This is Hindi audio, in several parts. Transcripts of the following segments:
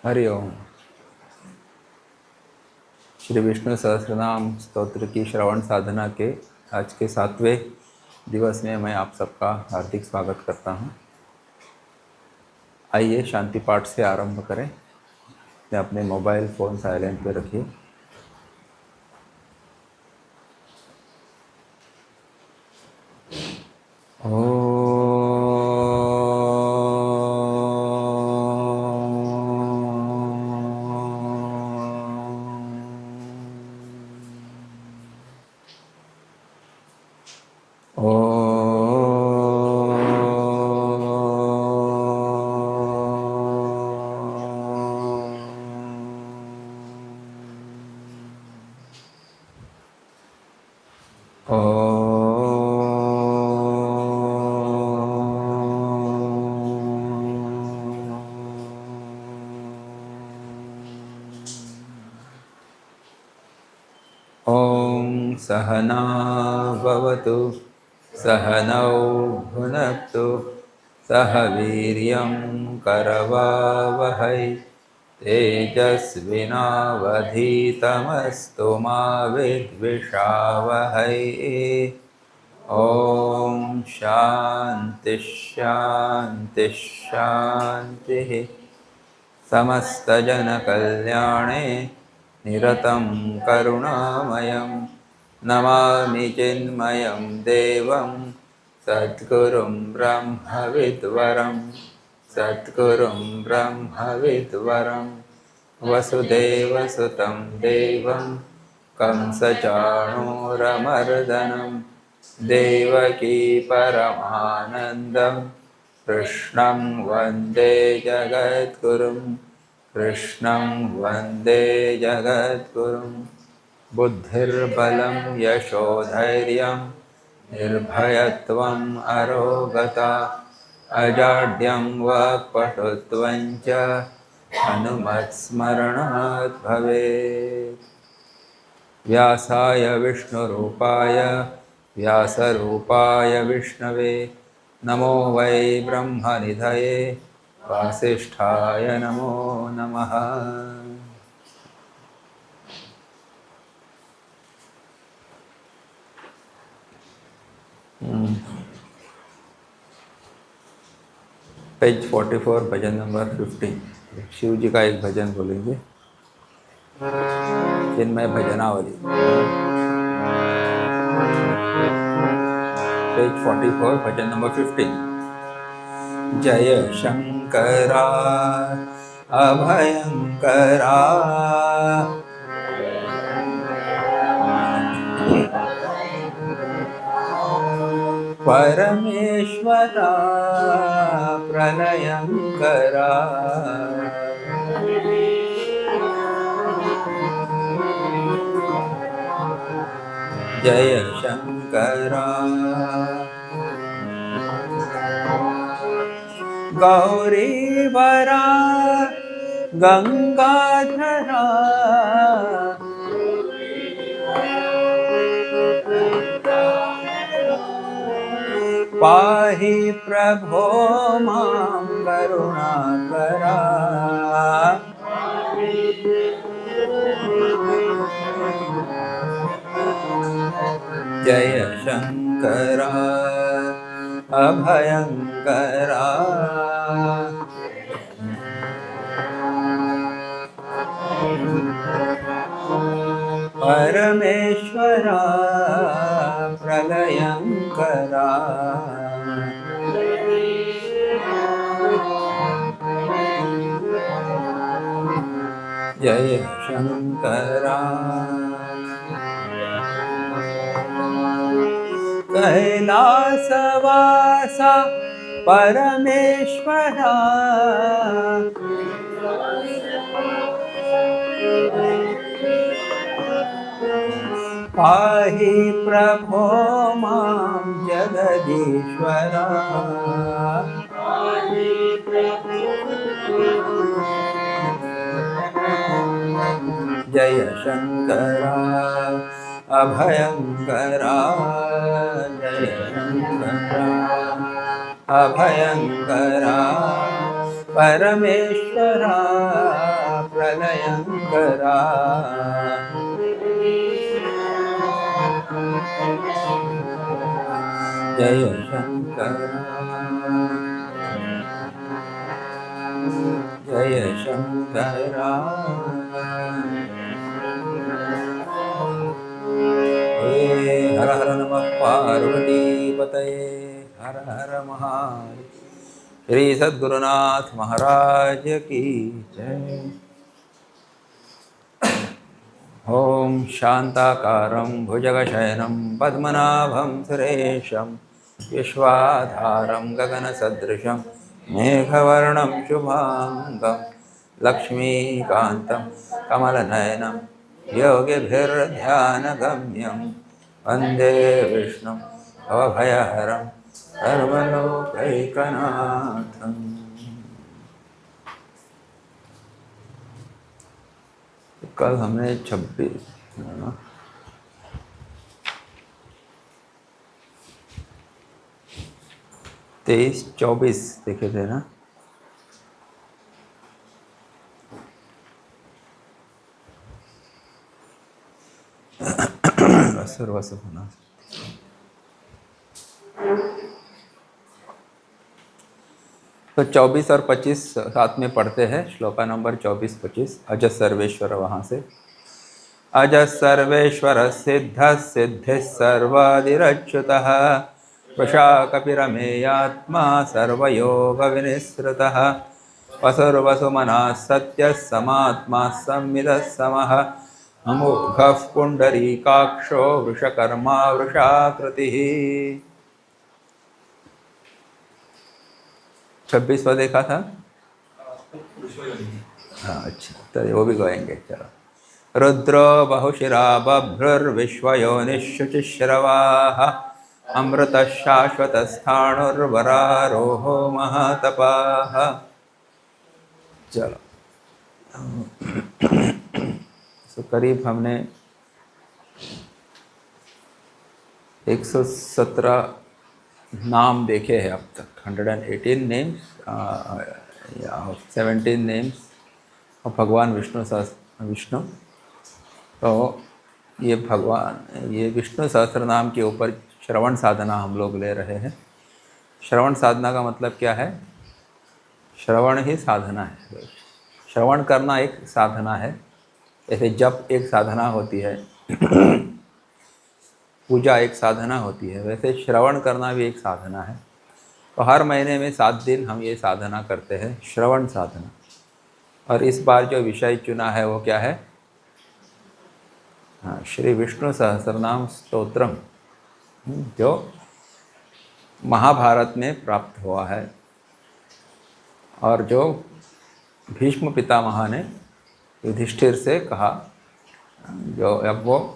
हरि ओम। श्री विष्णु सहस्रनाम स्तोत्र की श्रवण साधना के आज के 7वें दिवस में मैं आप सबका हार्दिक स्वागत करता हूं। आइए शांति पाठ से आरंभ करें। अपने मोबाइल फ़ोन साइलेंट पे रखिए। ॐ सहना भवतु सहनौ भुनक्तु सह वीर्यं करवावहै तेजस्विनावधीतमस्तु मा विद्विषावहै। ॐ शान्ति शान्ति शान्तिः। समस्तजनकल्याणे निरतं करुणामयं नमामि चिन्मयं देवं सद्गुरुं ब्रह्मविद्वरं वसुदेवसुतं देवं कंसचाणूरमर्दनं देवकी परमानन्दं कृष्णं वन्दे जगद्गुरुं बुद्धिर्बलं यशोधैर्यं निर्भयत्वम् अरोगता अजाड्यं वाक्पटुत्वं च हनुमत्स्मरणात् भवेत्। व्यासाय विष्णुरूपाय व्यासरूपाय विष्णवे नमो वै ब्रह्मनिधये वासिष्ठाय नमो नमः। पेज 44 भजन नंबर 15। शिव जी का एक भजन बोलेंगे, चिन्मय भजनावली। पेज 44 भजन नंबर 15। जय शंकरा अभयंकरा परमेश्वरा प्रलयंकरा जय शंकरा गौरीवरा गंगाधरा पाहि प्रभो मां करुणाकरा जय शंकरा अभयंकरा परमेश्वरा प्रलयंकरा जय शंकरा कैलासवासा परमेश्वरा पाहि प्रभो मां जगदीश्वरा जय शंकरा अभयंकरा जय शंकरा अभयंकरा परमेश्वरा प्रलयंकरा जय शंकर जय शंकरा हर हर नमः पार्वती पतये हर हर महादेव। श्री सद्गुरुनाथ महाराज की जय। ओम शांताकारं भुजगशयनं पद्मनाभं सुरेशं विश्वाधारं गगनसदृशं मेघवर्णं शुभांगं लक्ष्मीकान्तं कमलनयनं योगिभिर्ध्यानगम्यं वन्दे विष्णुं भवभयहरं सर्वलोकैकनाथम्। कल हमने 26 23 24 देखे थे ना। सर्वस्व होना तो 24 और 25 साथ में पढ़ते हैं। श्लोका नंबर 24-25 अज सर्वेश्वर वहाँ से। अज सर्वेश्वर सिद्ध सिद्धि सर्वादिरच्युतः वृषा कपिरमेयात्मा सर्वयोग विनिसृतः वसुर्वसुमनः सत्यः समात्मा संविदः समः अमोघः पुंडरीकाक्षो वृषकर्मा वृषाकृतिः। 26वां देखा था। हाँ अच्छा, तो वो भी गाएंगे। चलो। रुद्रो बहुशिरा बभ्रुर्विश्वयोनिश्शुचिश्रवाः अमृतः शाश्वतस्थाणुर्वरारोहो महातपाः। चलो। तो करीब हमने 117 नाम देखे हैं अब तक। 118 नेम्स या 17 नेम्स और भगवान विष्णु। तो ये विष्णु सहस्त्र नाम के ऊपर श्रवण साधना हम लोग ले रहे हैं। श्रवण साधना का मतलब क्या है? श्रवण ही साधना है। श्रवण करना एक साधना है। जैसे जप एक साधना होती है, पूजा एक साधना होती है, वैसे श्रवण करना भी एक साधना है। तो हर महीने में 7 दिन हम ये साधना करते हैं, श्रवण साधना। और इस बार जो विषय चुना है वो क्या है? हाँ, श्री विष्णु सहस्रनाम स्तोत्रम, जो महाभारत में प्राप्त हुआ है और जो भीष्म पितामह ने युधिष्ठिर से कहा, जो अब वो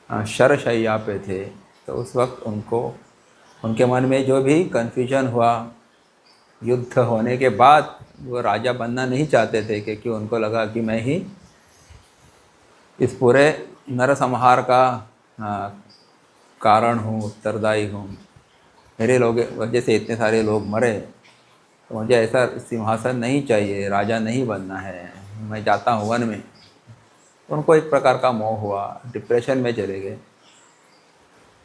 शरशय्या पे थे, तो उस वक्त उनके मन में जो भी कन्फ्यूजन हुआ, युद्ध होने के बाद वो राजा बनना नहीं चाहते थे, क्योंकि उनको लगा कि मैं ही इस पूरे नरसंहार का कारण हूँ, उत्तरदायी हूँ। मेरे लोग वजह से इतने सारे लोग मरे, तो मुझे ऐसा सिंहासन नहीं चाहिए, राजा नहीं बनना है, मैं जाता हूँ वन में। उनको एक प्रकार का मोह हुआ, डिप्रेशन में चले गए।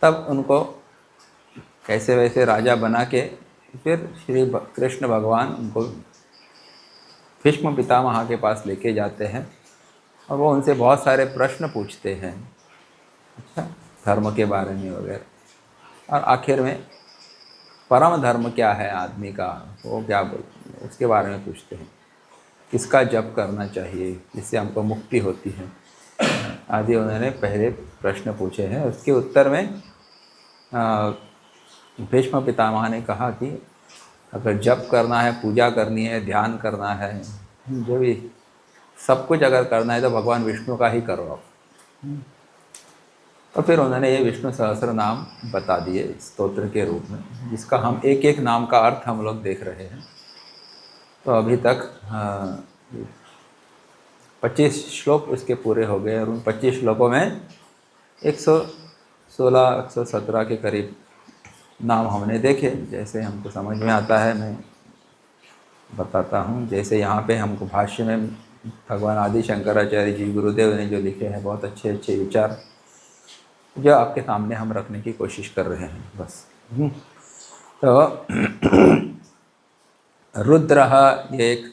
तब उनको कैसे वैसे राजा बना के फिर श्री कृष्ण भगवान उनको भीष्म पितामह के पास लेके जाते हैं और वो उनसे बहुत सारे प्रश्न पूछते हैं, अच्छा, धर्म के बारे में वगैरह। और आखिर में परम धर्म क्या है आदमी का, वो क्या बोलते हैं, उसके बारे में पूछते हैं। किसका जप करना चाहिए जिससे हमको मुक्ति होती है, आदि उन्होंने पहले प्रश्न पूछे हैं। उसके उत्तर में भीष्म पितामह ने कहा कि अगर जप करना है, पूजा करनी है, ध्यान करना है, जो भी सब कुछ अगर करना है तो भगवान विष्णु का ही करो आप। तो फिर उन्होंने ये विष्णु सहस्र नाम बता दिए स्तोत्र के रूप में, जिसका हम एक एक नाम का अर्थ हम लोग देख रहे हैं। तो अभी तक 25 श्लोक उसके पूरे हो गए और उन 25 श्लोकों में 116-117 के करीब नाम हमने देखे। जैसे हमको समझ में आता है, मैं बताता हूँ। जैसे यहाँ पे हमको भाष्य में भगवान आदि शंकराचार्य जी गुरुदेव ने जो लिखे हैं बहुत अच्छे अच्छे विचार, जो आपके सामने हम रखने की कोशिश कर रहे हैं बस। तो रुद्र, ये एक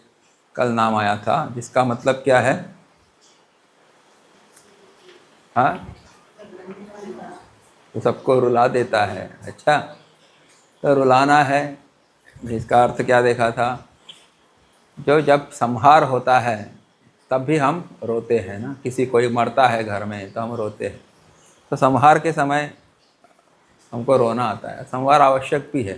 कल नाम आया था, जिसका मतलब क्या है? हाँ, तो सबको रुला देता है। अच्छा, तो रुलाना है, इसका अर्थ क्या देखा था? जो जब संहार होता है तब भी हम रोते हैं ना, किसी कोई मरता है घर में तो हम रोते हैं। तो संहार के समय हमको रोना आता है, संहार आवश्यक भी है।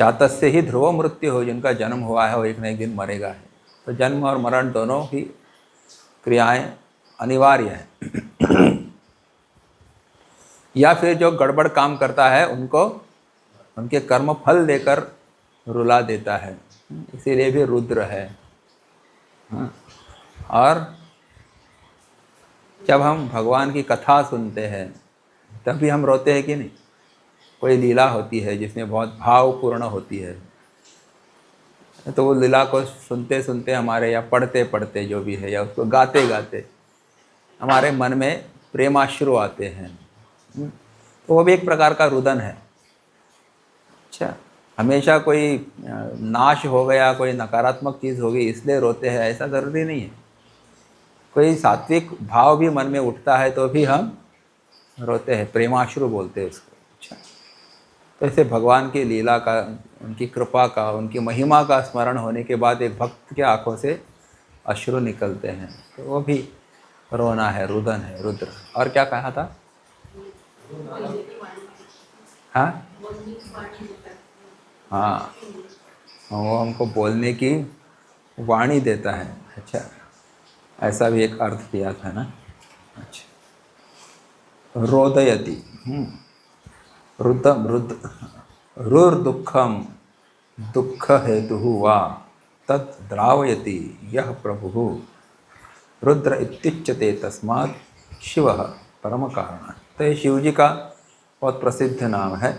जातस्य ही ध्रुव मृत्यु हो, जिनका जन्म हुआ है वो एक न एक दिन मरेगा है। तो जन्म और मरण दोनों ही क्रियाएं अनिवार्य हैं। या फिर जो गड़बड़ काम करता है उनको उनके कर्म फल देकर रुला देता है, इसीलिए भी रुद्र है। और जब हम भगवान की कथा सुनते हैं तब भी हम रोते हैं कि नहीं? कोई लीला होती है जिसमें बहुत भावपूर्ण होती है, तो वो लीला को सुनते सुनते हमारे, या पढ़ते पढ़ते जो भी है, या उसको गाते गाते हमारे मन में प्रेमाश्रु आते हैं। तो वो भी एक प्रकार का रुदन है। अच्छा, हमेशा कोई नाश हो गया, कोई नकारात्मक चीज़ हो गई इसलिए रोते हैं, ऐसा ज़रूरी नहीं है। कोई सात्विक भाव भी मन में उठता है तो भी हम रोते हैं, प्रेमाश्रु बोलते हैं उसको। अच्छा, तो ऐसे भगवान की लीला का, उनकी कृपा का, उनकी महिमा का स्मरण होने के बाद एक भक्त के आँखों से अश्रु निकलते हैं, तो वो भी रोना है, रुदन है, रुद्र। और क्या कहा था? हाँ हाँ, वो हमको बोलने की वाणी देता है। अच्छा, ऐसा भी एक अर्थ किया था ना। अच्छा, रोदयति, रुद्र रुर्दुःखम दुःख हेतु वा तत् द्रावयति यह प्रभु रुद्र इत्युच्यते तस्मात् शिव परम कारण। तो ये शिव जी का बहुत प्रसिद्ध नाम है।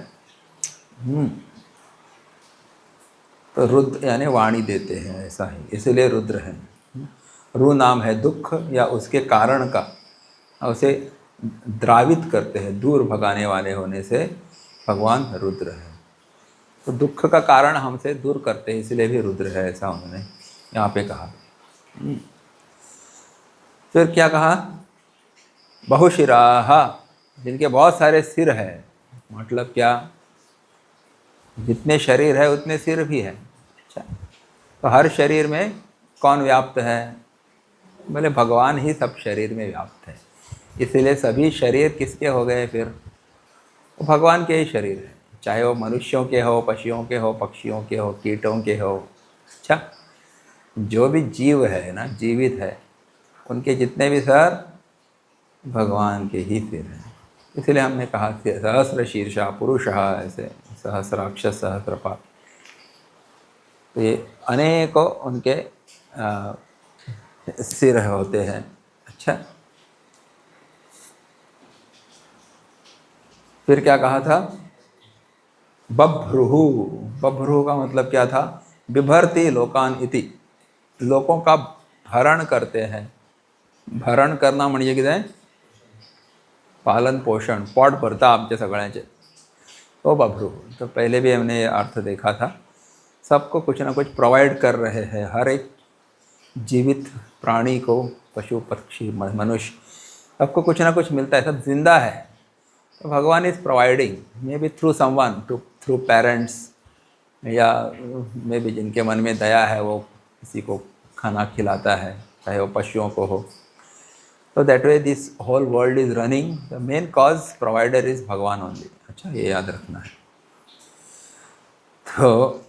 तो रुद्र यानी वाणी देते हैं, ऐसा ही, इसलिए रुद्र है। रु नाम है दुख या उसके कारण का, उसे द्रावित करते हैं, दूर भगाने वाले होने से भगवान रुद्र है। तो दुख का कारण हमसे दूर करते हैं, इसलिए भी रुद्र है, ऐसा उन्होंने यहाँ पे कहा। फिर क्या कहा? बहुशिराह, जिनके बहुत सारे सिर है। मतलब क्या? जितने शरीर है उतने सिर भी है। अच्छा, तो हर शरीर में कौन व्याप्त है? बोले भगवान ही सब शरीर में व्याप्त है, इसीलिए सभी शरीर किसके हो गए फिर? वो भगवान के ही शरीर है, चाहे वो मनुष्यों के हो, पशुओं के हो, पक्षियों के हो, कीटों के हो। अच्छा, जो भी जीव है ना, जीवित है, उनके जितने भी सर भगवान के ही सिर हैं। इसलिए हमने कहा सहस्र शीर्षा पुरुषः, ऐसे सहस्राक्ष सहस्रपाद। तो ये अनेकों उनके सिर होते हैं। अच्छा, फिर क्या कहा था? बभ्रुहु, बभ्रुहु का मतलब क्या था? बिभर्ति लोकान इति, लोगों का भरण करते हैं। भरण करना म्हणजे कितें? पालन पोषण, पोट भरता आमचे सगळ्यांचे, तो बभ्रू। तो पहले भी हमने ये अर्थ देखा था, सबको कुछ ना कुछ प्रोवाइड कर रहे हैं, हर एक जीवित प्राणी को, पशु पक्षी मनुष्य, सबको कुछ ना कुछ मिलता है, सब जिंदा है। तो भगवान is providing, may be through someone, through parents, या मे बी जिनके मन में दया है वो किसी को खाना खिलाता है, चाहे वो पशुओं को हो। तो that way this whole world is running, the main cause provider is Bhagwan only. अच्छा, ये याद रखना है। तो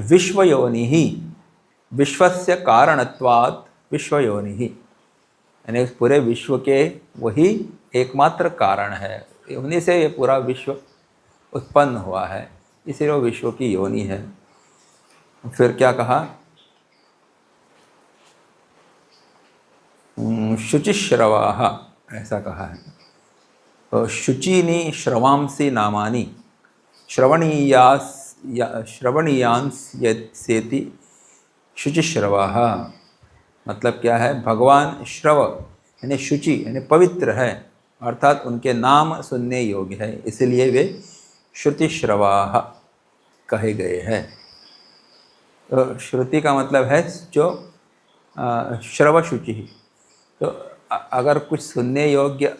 विश्वयोनि ही, विश्वस्य कारणत्वात् विश्वयोनि ही, यानी उस पूरे विश्व के वही एकमात्र कारण है, उन्हीं से ये पूरा विश्व उत्पन्न हुआ है, इसीलिए वो विश्व की योनि है। फिर क्या कहा? शुचिश्रवाः, ऐसा कहा है। तो शुचीनि श्रवांसी नामानि श्रवणीयास श्रवणीयांसेति शुचिश्रवाः। मतलब क्या है, भगवान श्रव यानी शुचि यानी पवित्र है, अर्थात उनके नाम सुनने योग्य है, इसलिए वे श्रुतिश्रवाः कहे गए हैं। तो श्रुति का मतलब है जो श्रव शुचि। तो अगर कुछ सुनने योग्य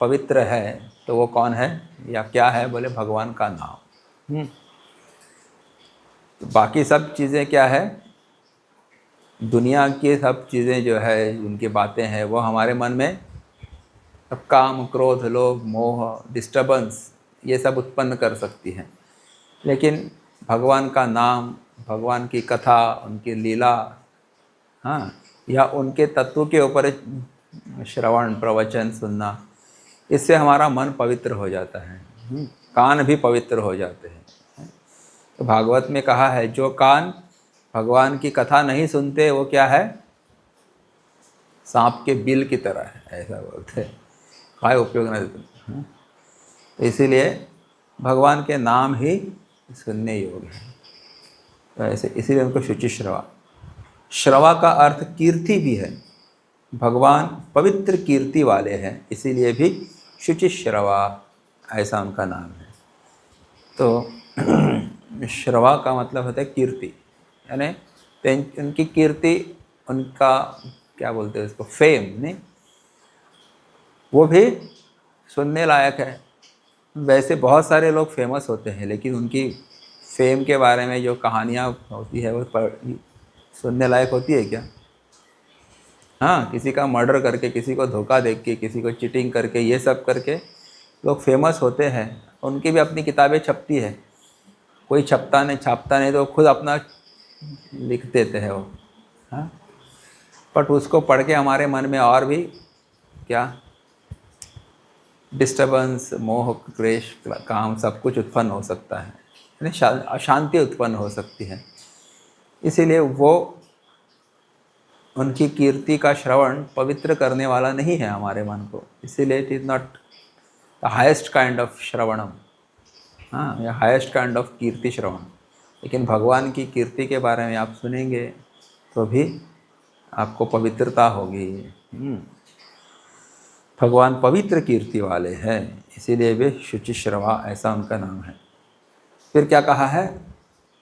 पवित्र है तो वो कौन है या क्या है, बोले भगवान का नाम। तो बाकी सब चीज़ें क्या है, दुनिया की सब चीज़ें जो है, उनकी बातें हैं, वो हमारे मन में काम, क्रोध, लोभ, मोह, डिस्टर्बेंस ये सब उत्पन्न कर सकती हैं। लेकिन भगवान का नाम, भगवान की कथा, उनकी लीला, हाँ, या उनके तत्व के ऊपर श्रवण प्रवचन सुनना, इससे हमारा मन पवित्र हो जाता है, कान भी पवित्र हो जाते हैं। तो भागवत में कहा है, जो कान भगवान की कथा नहीं सुनते वो क्या है, सांप के बिल की तरह है, ऐसा बोलते हैं, काय उपयोग नहीं देते। तो इसीलिए भगवान के नाम ही सुनने योग्य है। तो ऐसे इसीलिए उनको शुचिश्रवा। श्रवा का अर्थ कीर्ति भी है, भगवान पवित्र कीर्ति वाले हैं, इसीलिए भी शुचिश्रवा ऐसा उनका नाम है। तो श्रवा का मतलब होता है कीर्ति, यानी उनकी कीर्ति, उनका क्या बोलते हैं उसको, फेम नहीं, वो भी सुनने लायक है। वैसे बहुत सारे लोग फेमस होते हैं, लेकिन उनकी फेम के बारे में जो कहानियाँ होती है वो सुनने लायक होती है क्या? हाँ, किसी का मर्डर करके, किसी को धोखा दे के, किसी को चीटिंग करके, ये सब करके लोग फेमस होते हैं। उनकी भी अपनी किताबें छपती है, कोई छापता नहीं तो खुद अपना लिख देते हैं वो, हाँ। बट उसको पढ़ के हमारे मन में और भी क्या डिस्टर्बेंस, मोह, क्लेश, काम सब कुछ उत्पन्न हो सकता है, यानी अशांति उत्पन्न हो सकती है। इसीलिए वो उनकी कीर्ति का श्रवण पवित्र करने वाला नहीं है हमारे मन को, इसीलिए it is not the highest kind of श्रवणम, हाँ, या हाईएस्ट काइंड ऑफ कीर्ति श्रवण। लेकिन भगवान की कीर्ति के बारे में आप सुनेंगे तो भी आपको पवित्रता होगी। भगवान पवित्र कीर्ति वाले हैं, इसीलिए वे शुचिश्रवा ऐसा उनका नाम है। फिर क्या कहा है,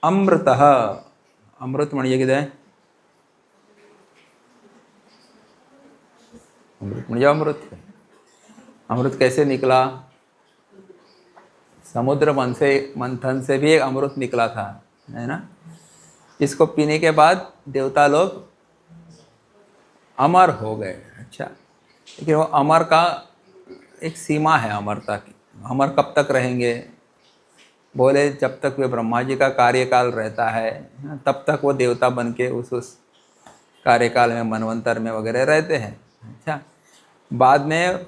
अमृतः, अमृत मणिये किधर है, अमृत मणिये, अमृत कैसे निकला, समुद्र मंथन से भी एक अमृत निकला था, है ना, इसको पीने के बाद देवता लोग अमर हो गए। अच्छा, लेकिन वो अमर का एक सीमा है, अमरता की। अमर कब तक रहेंगे, बोले जब तक वे ब्रह्मा जी का कार्यकाल रहता है तब तक वो देवता बन के उस कार्यकाल में, मनवंतर में वगैरह रहते हैं। अच्छा, बाद में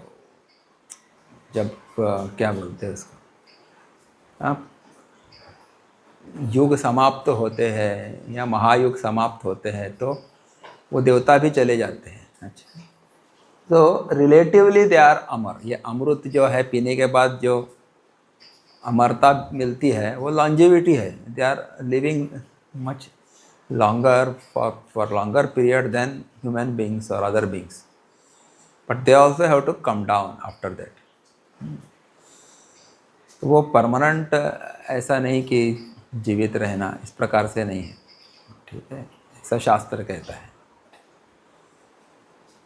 जब क्या बोलते हैं उसको, युग समाप्त होते हैं या महायुग समाप्त होते हैं तो वो देवता भी चले जाते हैं। अच्छा, तो रिलेटिवली दे आर अमर। ये अमृत जो है पीने के बाद जो अमरता मिलती है वो लॉन्जिविटी है, they are living much longer for longer period than human beings और other beings, but they also have to come down after that. तो वो परमानेंट ऐसा नहीं कि जीवित रहना, इस प्रकार से नहीं है, ठीक है, ऐसा शास्त्र कहता है।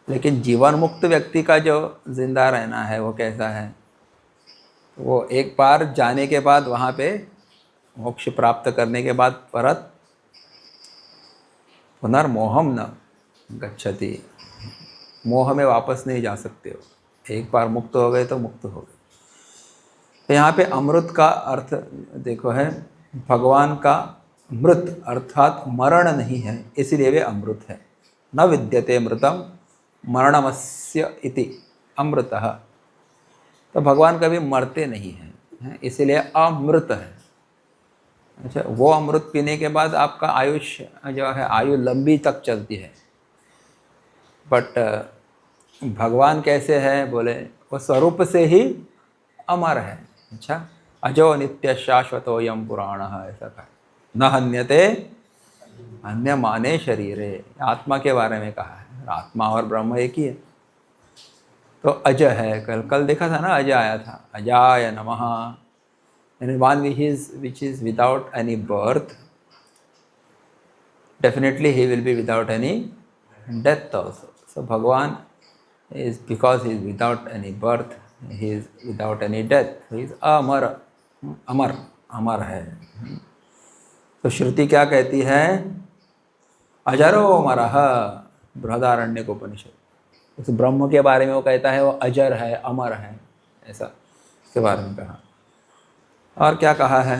लेकिन जीवन मुक्त व्यक्ति का जो जिंदा रहना है वो कैसा है, वो एक बार जाने के बाद वहाँ पे मोक्ष प्राप्त करने के बाद परत पुनर्मोहम न गच्छति, मोह में वापस नहीं जा सकते हो, एक बार मुक्त हो गए तो मुक्त हो गए। तो यहाँ पे अमृत का अर्थ देखो है, भगवान का मृत अर्थात मरण नहीं है, इसलिए वे अमृत है। न विद्यते मृतम मरणमस्य इति अमृतः, तो भगवान कभी मरते नहीं हैं, इसलिए अमृत है। अच्छा, वो अमृत पीने के बाद आपका आयुष्य जो है, आयु लंबी तक चलती है। बट भगवान कैसे है, बोले वो स्वरूप से ही अमर है। अच्छा, अजो नित्य शाश्वतोयम पुराण, ऐसा कहा। न हन्यते अन्य माने शरीरे, आत्मा के बारे में कहा है। आत्मा और ब्रह्म एक ही है। तो अज है, कल कल देखा था ना, अज आया था, अजाय नमः, and one which is without any birth, definitely he will be without any death also. So Bhagavan is, because he is without any birth, he is without any death, he is अमर, अमर अमर है। तो श्रुति क्या कहती है? अजरो अमरः, बृहदारण्यक उपनिषद उस ब्रह्म के बारे में वो कहता है, वो अजर है, अमर है, ऐसा उसके बारे में कहा। और क्या कहा है?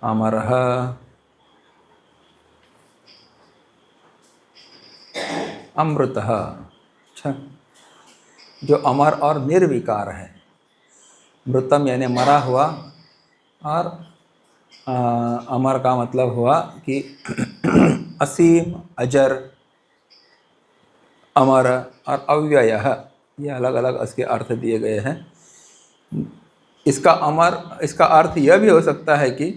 अमरः अमृतः, अच्छा, जो अमर और निर्विकार है। मृतम यानी मरा हुआ, और अमर का मतलब हुआ कि असीम, अजर, अमर और अव्ययः, ये अलग अलग इसके अर्थ दिए गए हैं। इसका अमर, इसका अर्थ यह भी हो सकता है कि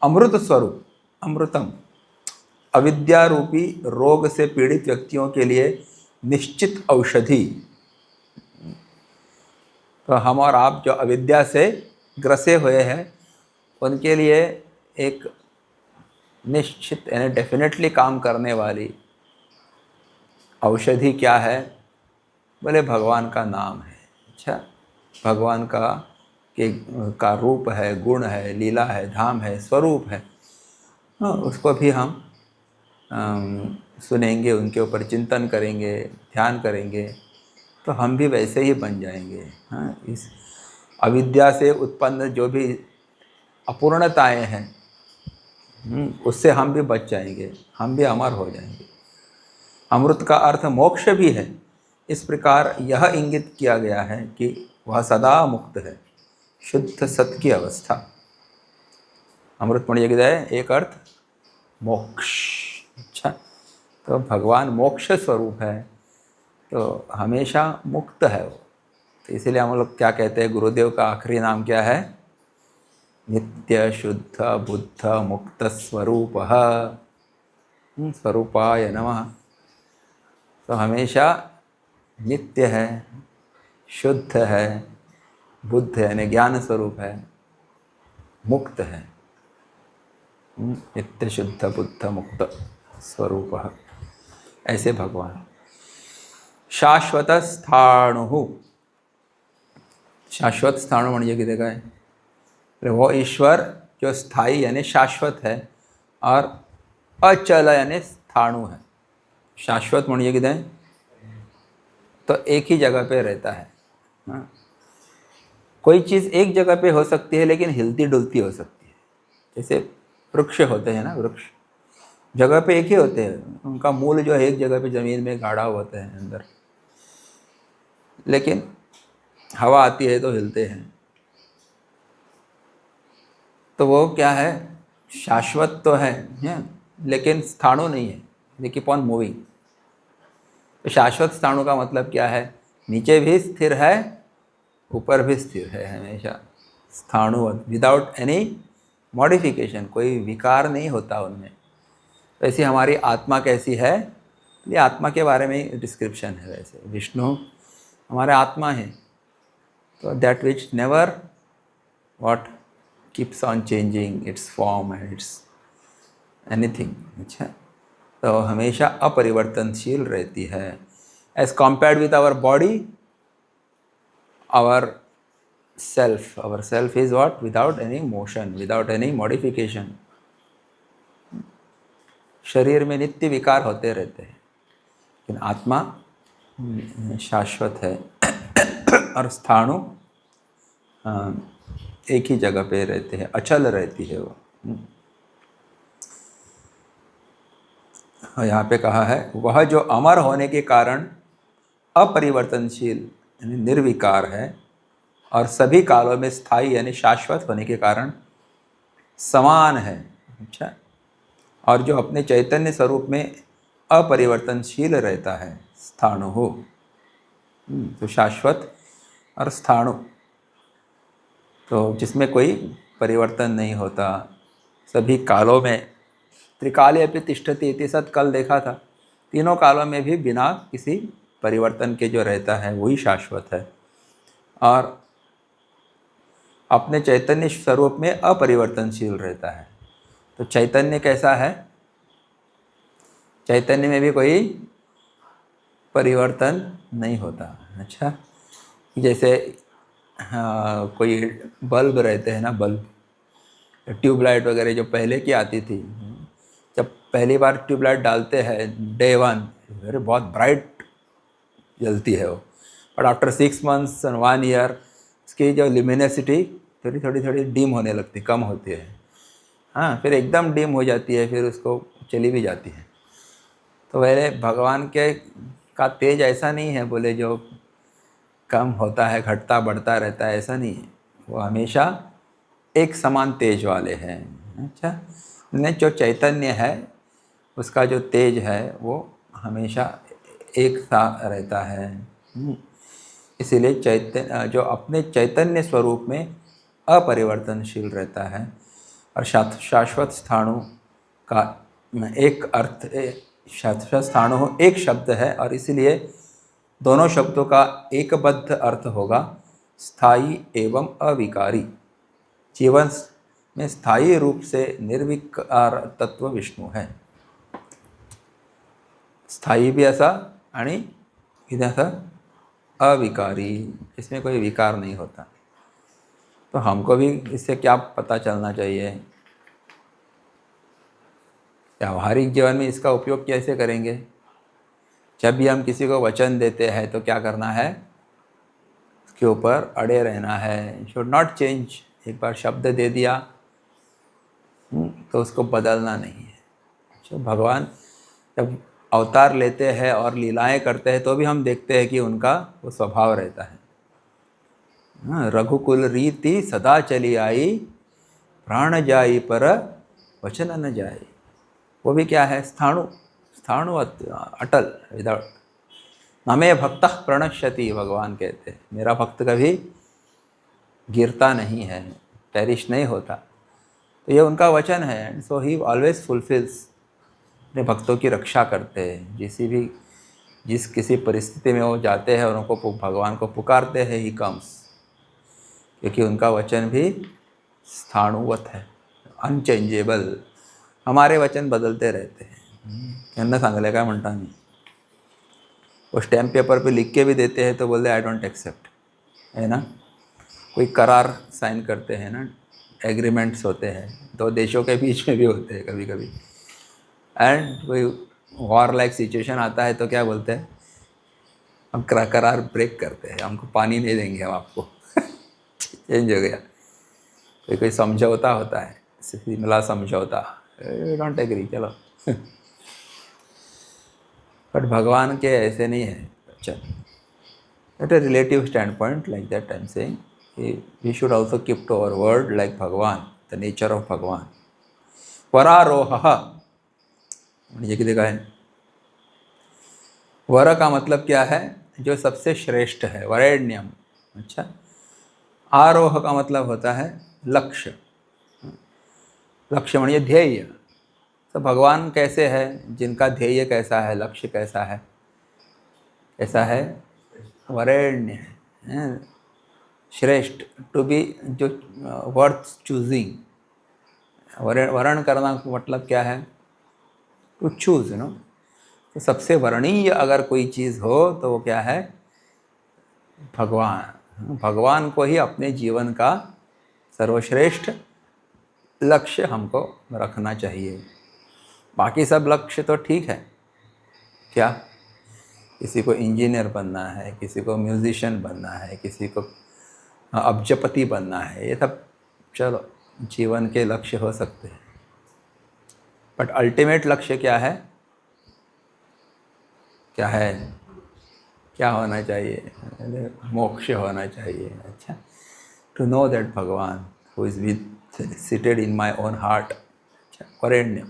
अमृत स्वरूप, अमृतम, अविद्या रूपी रोग से पीड़ित व्यक्तियों के लिए निश्चित औषधि। तो हम और आप जो अविद्या से ग्रसे हुए हैं, उनके लिए एक निश्चित यानी डेफिनेटली काम करने वाली औषधि क्या है? बोले भगवान का नाम है। अच्छा, भगवान का रूप है, गुण है, लीला है, धाम है, स्वरूप है, उसको भी हम सुनेंगे, उनके ऊपर चिंतन करेंगे, ध्यान करेंगे, तो हम भी वैसे ही बन जाएंगे। हाँ, इस अविद्या से उत्पन्न जो भी अपूर्णताएं हैं, उससे हम भी बच जाएंगे, हम भी अमर हो जाएंगे। अमृत का अर्थ मोक्ष भी है। इस प्रकार यह इंगित किया गया है कि वह सदा मुक्त है, शुद्ध सत की अवस्था। अमृत मणि है एक अर्थ मोक्ष। अच्छा, तो भगवान मोक्ष स्वरूप है, तो हमेशा मुक्त है वो। तो इसीलिए हम लोग क्या कहते हैं, गुरुदेव का आखिरी नाम क्या है? नित्य शुद्ध बुद्ध मुक्त स्वरूप, स्वरूपाय नमः। तो हमेशा नित्य है, शुद्ध है, बुद्ध यानी ज्ञान स्वरूप है, मुक्त है, नित्य शुद्ध बुद्ध मुक्त स्वरूप, ऐसे भगवान। शाश्वत स्थाणु, शाश्वत स्थाणु म्हणजे किती काय? वो ईश्वर जो स्थायी यानी शाश्वत है, और अचल यानी स्थाणु है। शाश्वत म्हणजे किती है? तो एक ही जगह पे रहता है। हाँ, कोई चीज़ एक जगह पे हो सकती है लेकिन हिलती डुलती हो सकती है। जैसे वृक्ष होते हैं ना, वृक्ष जगह पे एक ही होते हैं, उनका मूल जो है एक जगह पे ज़मीन में गाढ़ा होता है अंदर, लेकिन हवा आती है तो हिलते हैं। तो वो क्या है? शाश्वत तो है, लेकिन स्थाणु नहीं है, दे कीप ऑन मूविंग। तो शाश्वत स्थाणु का मतलब क्या है? नीचे भी स्थिर है, ऊपर भी स्थिर है, हमेशा स्थाणु, विदाउट एनी मॉडिफिकेशन, कोई विकार नहीं होता उनमें। तो ऐसी हमारी आत्मा कैसी है? ये आत्मा के बारे में डिस्क्रिप्शन है। वैसे विष्णु हमारे आत्मा है, तो that which never what keeps on changing its form and its anything. अच्छा, तो हमेशा अपरिवर्तनशील रहती है। As compared with our body, our self is what? Without any motion, without any modification. शरीर में नित्य विकार होते रहते हैं, लेकिन आत्मा शाश्वत है और स्थाणु एक ही जगह पे रहते हैं, अचल रहती है वो। यहाँ पे कहा है, वह जो अमर होने के कारण अपरिवर्तनशील यानी निर्विकार है, और सभी कालों में स्थायी यानी शाश्वत होने के कारण समान है। अच्छा, और जो अपने चैतन्य स्वरूप में अपरिवर्तनशील रहता है। स्थाणु हो तो शाश्वत और स्थाणु तो जिसमें कोई परिवर्तन नहीं होता, सभी कालों में। त्रिकाले अपि तिष्ठति इति सत कल देखा था, तीनों कालों में भी बिना किसी परिवर्तन के जो रहता है वही शाश्वत है और अपने चैतन्य स्वरूप में अपरिवर्तनशील रहता है। तो चैतन्य कैसा है? चैतन्य में भी कोई परिवर्तन नहीं होता। अच्छा, जैसे कोई बल्ब रहते हैं ना, बल्ब, ट्यूबलाइट वगैरह जो पहले की आती थी, जब पहली बार ट्यूबलाइट डालते हैं डे वन वेरी बहुत ब्राइट जलती है वो, बट आफ्टर 6 months और 1 year उसकी जो ल्यूमिनोसिटी थोड़ी थोड़ी थोड़ी डिम होने लगती, कम होती है। हाँ, फिर एकदम डिम हो जाती है, फिर उसको चली भी जाती है। तो मेरे भगवान के का तेज ऐसा नहीं है बोले जो कम होता है, घटता बढ़ता रहता है, ऐसा नहीं है। वो हमेशा एक समान तेज वाले हैं। अच्छा, ने जो चैतन्य है उसका जो तेज है वो हमेशा एक सा रहता है। इसीलिए चैतन्य जो अपने चैतन्य स्वरूप में अपरिवर्तनशील रहता है और शाश्वत स्थाणु का एक अर्थ, शाश्वत स्थाणु एक शब्द है और इसलिए दोनों शब्दों का एकबद्ध अर्थ होगा स्थायी एवं अविकारी। जीवन में स्थायी रूप से निर्विकार तत्व विष्णु है। स्थायी भी ऐसा आणि इधर ऐसा अविकारी, इसमें कोई विकार नहीं होता। तो हमको भी इससे क्या पता चलना चाहिए? व्यावहारिक जीवन में इसका उपयोग कैसे करेंगे? जब भी हम किसी को वचन देते हैं तो क्या करना है? उसके ऊपर अड़े रहना है, शुड नॉट चेंज। एक बार शब्द दे दिया तो उसको बदलना नहीं है। तो भगवान जब अवतार लेते हैं और लीलाएं करते हैं तो भी हम देखते हैं कि उनका वो स्वभाव रहता है। रघुकुल रीति सदा चली आई, प्राण जाई पर वचन न जाए। वो भी क्या है? स्थाणु, स्थाणु अटल, विदाउट नमे भक्त प्रणश्यति। भगवान कहते हैं मेरा भक्त कभी गिरता नहीं है, पेरिश नहीं होता। तो ये उनका वचन है। सो ही ऑलवेज फुलफिल्स, अपने भक्तों की रक्षा करते हैं। जिस किसी परिस्थिति में वो जाते हैं और उनको भगवान को पुकारते हैं, ही कम्स, क्योंकि उनका वचन भी स्थाणुवत है, अनचेंजेबल। हमारे वचन बदलते रहते हैं। यांना सांगले काय म्हणता मी, वो स्टैम्प पेपर पे लिख के भी देते हैं तो बोलते आई डोंट एक्सेप्ट, है ना। कोई करार साइन करते हैं ना, एग्रीमेंट्स होते हैं, दो देशों के बीच में भी होते हैं कभी कभी। एंड कोई वॉर लाइक सिचुएशन आता है तो क्या बोलते हैं? हम करार ब्रेक करते हैं, हमको पानी नहीं देंगे हम आपको। चेंज हो गया। कोई समझौता होता है, शिमला समझौता, डोंट एग्री, चलो। बट भगवान के ऐसे नहीं है। चल, at a relative stand point like that I am saying we should also keep to our word like Bhagwan, the nature of Bhagwan. वरारोह म्हणजे किती काय? वर का मतलब क्या है? जो सबसे श्रेष्ठ है, वरेण्यम। अच्छा, आरोह का मतलब होता है लक्ष्य। लक्ष्य म्हणजे ध्येय। तो भगवान कैसे है? जिनका ध्येय कैसा है, लक्ष्य कैसा है? ऐसा है वरेण्य है, श्रेष्ठ, टू बी, जो वर्थ चूजिंग। वर्ण करना मतलब क्या है? To choose, no. तो सबसे वर्णीय अगर कोई चीज़ हो तो वो क्या है? भगवान। भगवान को ही अपने जीवन का सर्वश्रेष्ठ लक्ष्य हमको रखना चाहिए। बाकी सब लक्ष्य तो ठीक है, क्या किसी को इंजीनियर बनना है, किसी को म्यूजिशियन बनना है, किसी को अब्जपति बनना है, ये सब चलो जीवन के लक्ष्य हो सकते हैं। बट अल्टीमेट लक्ष्य क्या है? क्या है? क्या होना चाहिए? मोक्ष होना चाहिए। अच्छा, टू नो दैट भगवान who is with seated in my own heart. अच्छा, वरेण्य।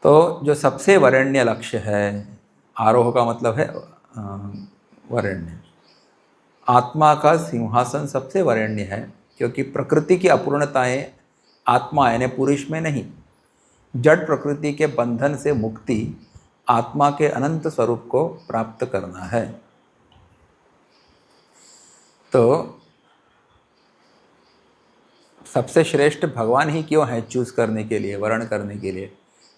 तो जो सबसे वरेण्य लक्ष्य है, आरोह का मतलब है वरेण्य, आत्मा का सिंहासन सबसे वरेण्य है, क्योंकि प्रकृति की अपूर्णताएं आत्मा यानी पुरुष में नहीं, जड़ प्रकृति के बंधन से मुक्ति आत्मा के अनंत स्वरूप को प्राप्त करना है। तो सबसे श्रेष्ठ भगवान ही क्यों है चूज करने के लिए, वर्ण करने के लिए?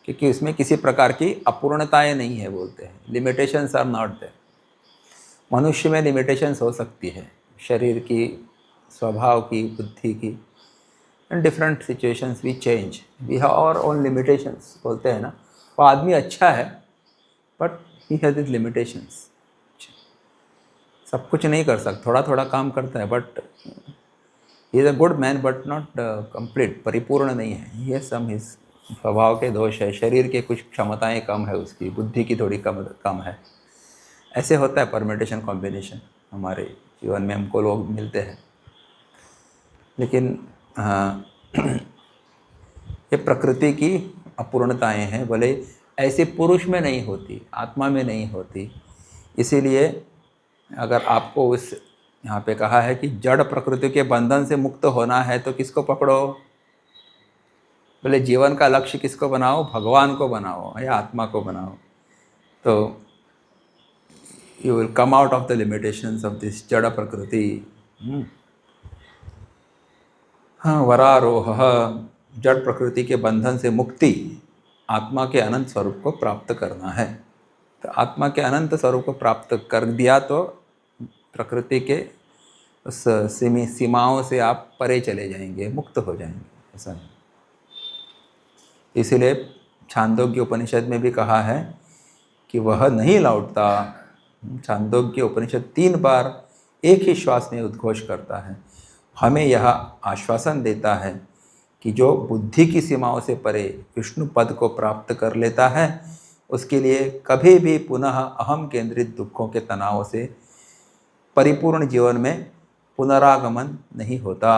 क्योंकि उसमें किसी प्रकार की अपूर्णताएं नहीं है, बोलते हैं लिमिटेशंस आर नॉट देयर। मनुष्य में लिमिटेशंस हो सकती है, शरीर की, स्वभाव की, बुद्धि की, in different situations we change, we have our own limitations, बोलते हैं ना। वो आदमी अच्छा है but he has is limitations, सब कुछ नहीं कर सकता, थोड़ा थोड़ा काम करता है, but he is a good man but not complete, परिपूर्ण नहीं है। ये सब इस स्वभाव के दोष है, शरीर के कुछ क्षमताएं कम है, उसकी बुद्धि की थोड़ी कम है। ऐसे होता है परम्यूटेशन कॉम्बिनेशन, हमारे जीवन में हमको लोग मिलते हैं। लेकिन हाँ, ये प्रकृति की अपूर्णताएं हैं, भले ऐसे पुरुष में नहीं होती, आत्मा में नहीं होती। इसीलिए अगर आपको उस यहाँ पे कहा है कि जड़ प्रकृति के बंधन से मुक्त होना है तो किसको पकड़ो? बोले जीवन का लक्ष्य किसको बनाओ? भगवान को बनाओ या आत्मा को बनाओ, तो you will come out of the limitations of this जड़ प्रकृति। हाँ, वरारोह, जड़ प्रकृति के बंधन से मुक्ति आत्मा के अनंत स्वरूप को प्राप्त करना है। तो आत्मा के अनंत स्वरूप को प्राप्त कर दिया तो प्रकृति के उस सीमाओं से आप परे चले जाएंगे, मुक्त हो जाएंगे, ऐसा है। इसीलिए छांदोग्य उपनिषद में भी कहा है कि वह नहीं लौटता। छांदोग्य उपनिषद 3 बार एक ही श्वास में उद्घोष करता है, हमें यह आश्वासन देता है कि जो बुद्धि की सीमाओं से परे विष्णु पद को प्राप्त कर लेता है, उसके लिए कभी भी पुनः अहम केंद्रित दुखों के तनाव से परिपूर्ण जीवन में पुनरागमन नहीं होता।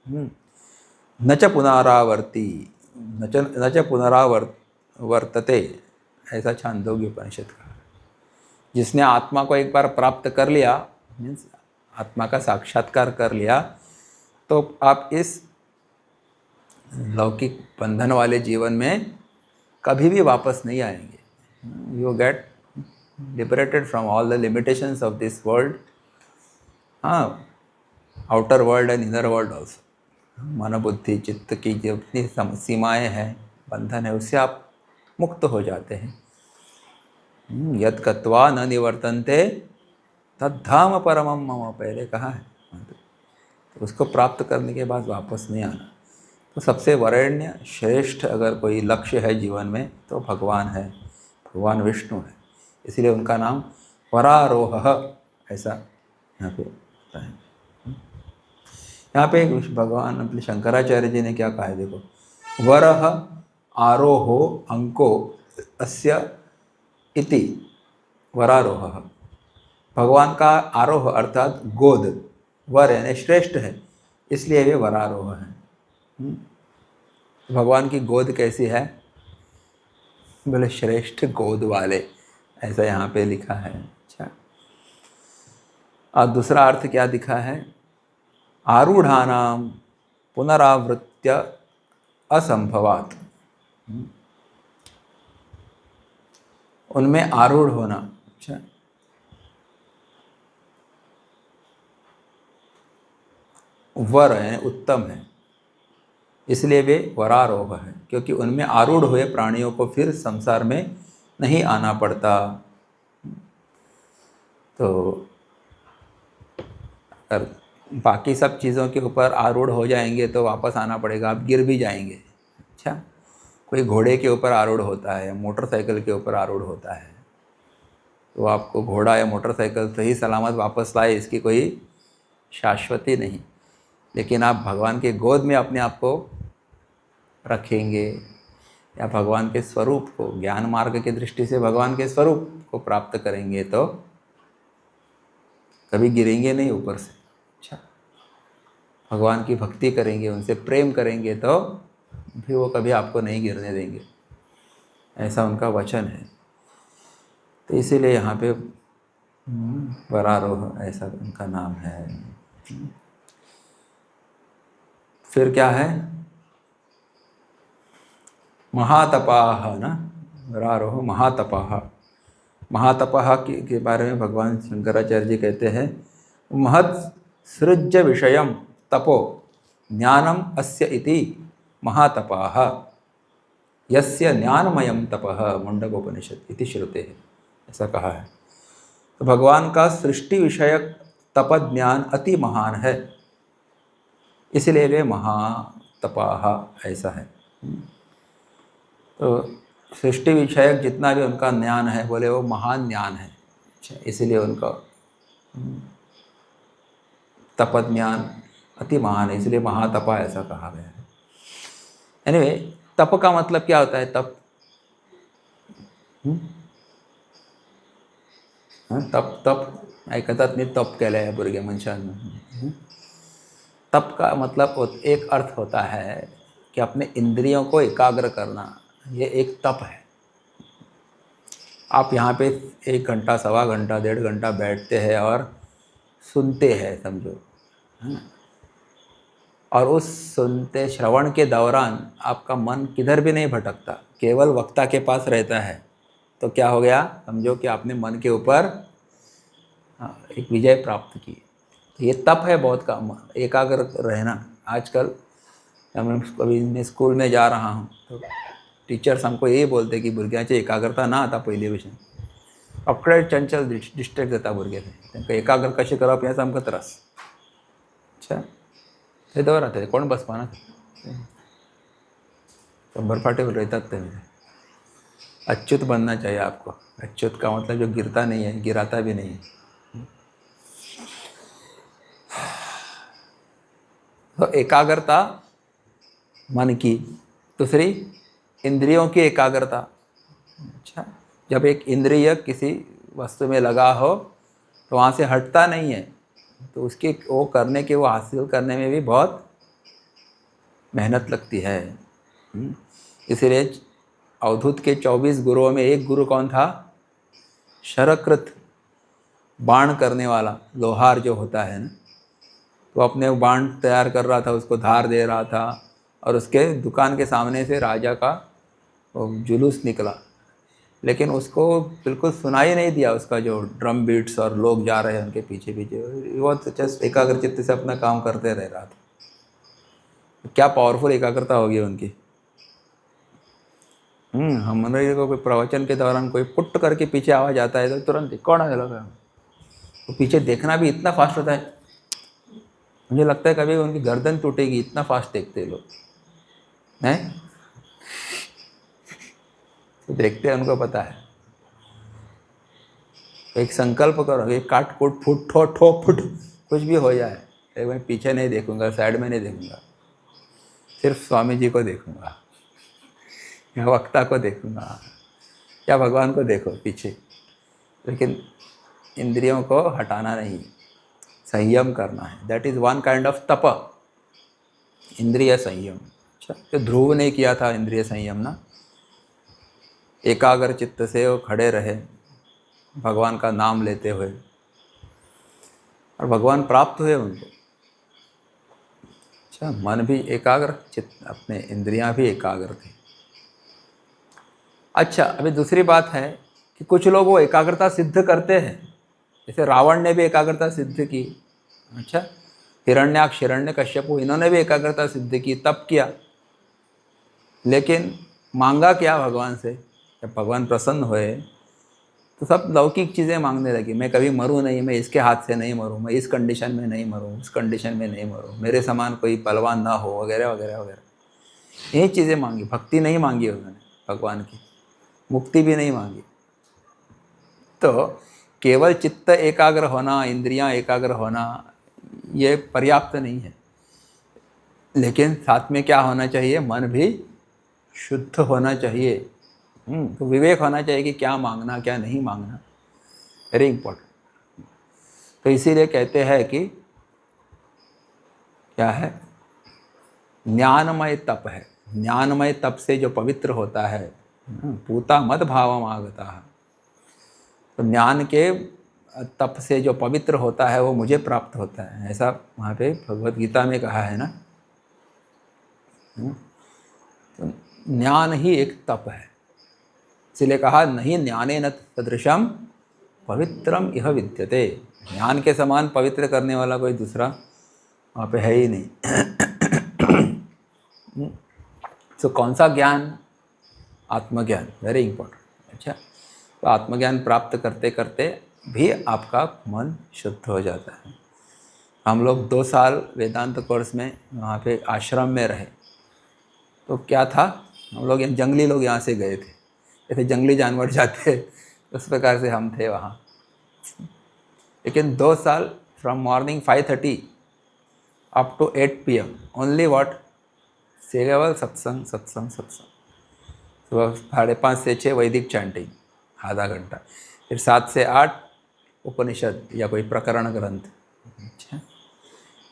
न च पुनरावर्ती, न च पुनरावर्तते, ऐसा छांदोग्य उपनिषद का। जिसने आत्मा को एक बार प्राप्त कर लिया, मीन्स आत्मा का साक्षात्कार कर लिया, तो आप इस लौकिक बंधन वाले जीवन में कभी भी वापस नहीं आएंगे। You get liberated from all the limitations of this world, हाँ, outer world and inner world also. मन बुद्धि चित्त की जितनी सीमाएँ हैं, बंधन है, उससे आप मुक्त हो जाते हैं। यद कत्वा न निवर्तन्ते तद्धाम परमम मम, पहले कहा है। तो उसको प्राप्त करने के बाद वापस नहीं आना। तो सबसे वरेण्य श्रेष्ठ अगर कोई लक्ष्य है जीवन में तो भगवान है, भगवान विष्णु है। इसलिए उनका नाम वरारोह, ऐसा यहाँ पे होता है। यहाँ पे भगवान अपने शंकराचार्य जी ने क्या कहा है, देखो, वरह आरोहो अंको अस्य इति वरारोह। भगवान का आरोह अर्थात गोद, वर यानी श्रेष्ठ है, इसलिए वे वरारोह हैं। भगवान की गोद कैसी है? बोले श्रेष्ठ गोद वाले, ऐसा यहाँ पे लिखा है। अच्छा, और दूसरा अर्थ क्या दिखा है? आरूढ़ानाम पुनरावृत्य असंभवात्, उनमें आरूढ़ होना। अच्छा, वर है, उत्तम है, इसलिए वे वरारोह हैं, क्योंकि उनमें आरूढ़ हुए प्राणियों को फिर संसार में नहीं आना पड़ता। तो अगर बाकी सब चीज़ों के ऊपर आरूढ़ हो जाएंगे तो वापस आना पड़ेगा, आप गिर भी जाएंगे। अच्छा, कोई घोड़े के ऊपर आरूढ़ होता है, मोटरसाइकिल के ऊपर आरूढ़ होता है, तो आपको घोड़ा या मोटरसाइकिल सही सलामत वापस लाए, इसकी कोई शाश्वती नहीं। लेकिन आप भगवान के गोद में अपने आप को रखेंगे या भगवान के स्वरूप को, ज्ञान मार्ग की दृष्टि से भगवान के स्वरूप को प्राप्त करेंगे तो कभी गिरेंगे नहीं ऊपर से। अच्छा, भगवान की भक्ति करेंगे, उनसे प्रेम करेंगे तो भी वो कभी आपको नहीं गिरने देंगे। ऐसा उनका वचन है। तो इसीलिए यहाँ पे वरारोह ऐसा उनका नाम है। फिर क्या है, महातपाह ना, वरारोह महातपाह। महातपः के बारे में भगवान शंकराचार्य जी कहते हैं, महत् सृज्य विषयम तपो ज्ञानम अस्य इति महातपाः यस्य ज्ञानमयम तपः मुंडकोपनिषद इति श्रुते है, ऐसा कहा है। तो भगवान का सृष्टि विषयक तप ज्ञान अति महान है, इसलिए वे महातपाः ऐसा है। तो सृष्टि विषयक जितना भी उनका ज्ञान है, बोले वो महान ज्ञान है, इसलिए उनका तप ज्ञान अति महान है, इसलिए महातपा ऐसा कहा गया है। एनीवे, तप का मतलब क्या होता है? तप तप तप ऐकतात नाही, तप केलं आहे बुरगे मनशान। तप का मतलब एक अर्थ होता है कि अपने इंद्रियों को एकाग्र करना, ये एक तप है। आप यहाँ पे 1 घंटा, सवा घंटा, 1.5 घंटा बैठते हैं और सुनते हैं, समझो, है ना? और उस सुनते श्रवण के दौरान आपका मन किधर भी नहीं भटकता, केवल वक्ता के पास रहता है। तो क्या हो गया? समझो कि आपने मन के ऊपर एक विजय प्राप्त की। तो ये तप है बहुत का, एकाग्र रहना। आजकल मैं स्कूल में जा रहा हूँ तो टीचर्स हमको यही बोलते कि भुरग्याची एकाग्रता ना आता पहिली भशेन, अकडे चंचल डिस्ट्रॅक्ट जाता भुरगे, तांकां एकाग्र कशें करप हेच आमकां त्रास। अच्छा, ते दवरात, कोण बसपा ना, शंबर फाटे रहतात ते। अच्युत बनना चाहिए आपको। अच्युत का मतलब जो गिरता नहीं है, गिराता भी नहीं है। तो एकाग्रता मन की, दूसरी इंद्रियों की एकाग्रता। अच्छा, जब एक इंद्रिय किसी वस्तु में लगा हो तो वहाँ से हटता नहीं है, तो उसके वो करने के, वो हासिल करने में भी बहुत मेहनत लगती है। इसलिए अवधूत के 24 गुरुओं में एक गुरु कौन था? शरकृत, बाण करने वाला, लोहार जो होता है ना, तो अपने बाण तैयार कर रहा था, उसको धार दे रहा था, और उसके दुकान के सामने से राजा का जुलूस निकला, लेकिन उसको बिल्कुल सुनाई नहीं दिया उसका जो ड्रम बीट्स और लोग जा रहे हैं उनके पीछे पीछे। वो जस्ट एकाग्र चित्त से अपना काम करते रह रहा था। क्या पावरफुल एकाग्रता होगी उनकी। हमारे को कोई प्रवचन के दौरान कोई पुट करके पीछे आवाज आता है तो तुरंत कौन है लगा, वो पीछे देखना भी इतना फास्ट होता है, मुझे लगता है कभी उनकी गर्दन टूटेगी, इतना फास्ट देखते लोग हैं। तो देखते हैं, उनको पता है। एक संकल्प करो, एक काट कूट फुट ठो ठो फुट कुछ भी हो जाए, एक मैं पीछे नहीं देखूंगा, साइड में नहीं देखूंगा, सिर्फ स्वामी जी को देखूंगा या वक्ता को देखूंगा या भगवान को देखो पीछे, लेकिन इंद्रियों को हटाना नहीं, संयम करना है। That is one kind of तप, इंद्रिय संयम। अच्छा, तो ध्रुव ने किया था इंद्रिय संयम ना, एकाग्र चित्त से वो खड़े रहे भगवान का नाम लेते हुए, और भगवान प्राप्त हुए उनको। अच्छा, मन भी एकाग्र, चित्त, अपने इंद्रियां भी एकाग्र थी। अच्छा, अभी दूसरी बात है कि कुछ लोग वो एकाग्रता सिद्ध करते हैं, जैसे रावण ने भी एकाग्रता सिद्ध की। अच्छा, हिरण्याक्ष, हिरण्यकश्यप, इन्होंने भी एकाग्रता सिद्ध की, तप किया, लेकिन मांगा क्या भगवान से? जब भगवान प्रसन्न हुए तो सब लौकिक चीज़ें मांगने लगी। मैं कभी मरूँ नहीं, मैं इसके हाथ से नहीं मरूँ, मैं इस कंडीशन में नहीं मरूँ, उस कंडीशन में नहीं मरूँ, मेरे समान कोई पहलवान ना हो, वगैरह वगैरह वगैरह। यही चीज़ें मांगी, भक्ति नहीं मांगी उन्होंने भगवान की, मुक्ति भी नहीं मांगी। तो केवल चित्त एकाग्र होना, इंद्रियां एकाग्र होना, ये पर्याप्त नहीं है, लेकिन साथ में क्या होना चाहिए? मन भी शुद्ध होना चाहिए। तो विवेक होना चाहिए कि क्या मांगना, क्या नहीं मांगना, वेरी इंपॉर्टेंट। तो इसीलिए कहते हैं कि क्या है? ज्ञानमय तप है। ज्ञानमय तप से जो पवित्र होता है पूता मद भावम आगता। तो ज्ञान के तप से जो पवित्र होता है वो मुझे प्राप्त होता है, ऐसा वहाँ पे भगवत गीता में कहा है ना। तो ज्ञान ही एक तप है, इसलिए कहा नहीं ज्ञाने न सदृशम पवित्रम इह विद्यते। ज्ञान के समान पवित्र करने वाला कोई दूसरा वहाँ पे है ही नहीं। तो कौन सा ज्ञान? आत्मज्ञान, वेरी इंपॉर्टेंट। अच्छा, तो आत्मज्ञान प्राप्त करते करते भी आपका मन शुद्ध हो जाता है। हम लोग 2 साल वेदांत कोर्स में वहाँ पे आश्रम में रहे, तो क्या था, हम लोग जंगली लोग यहाँ से गए थे, जैसे जंगली जानवर जाते हैं उस प्रकार से हम थे वहाँ। लेकिन 2 साल from morning 5:30 up to 8 PM only what, केवल सत्संग सत्संग सत्संग। सुबह 5:30 से 6 वैदिक चैंटिंग आधा घंटा, फिर 7 से 8 उपनिषद या कोई प्रकरण ग्रंथ। अच्छा,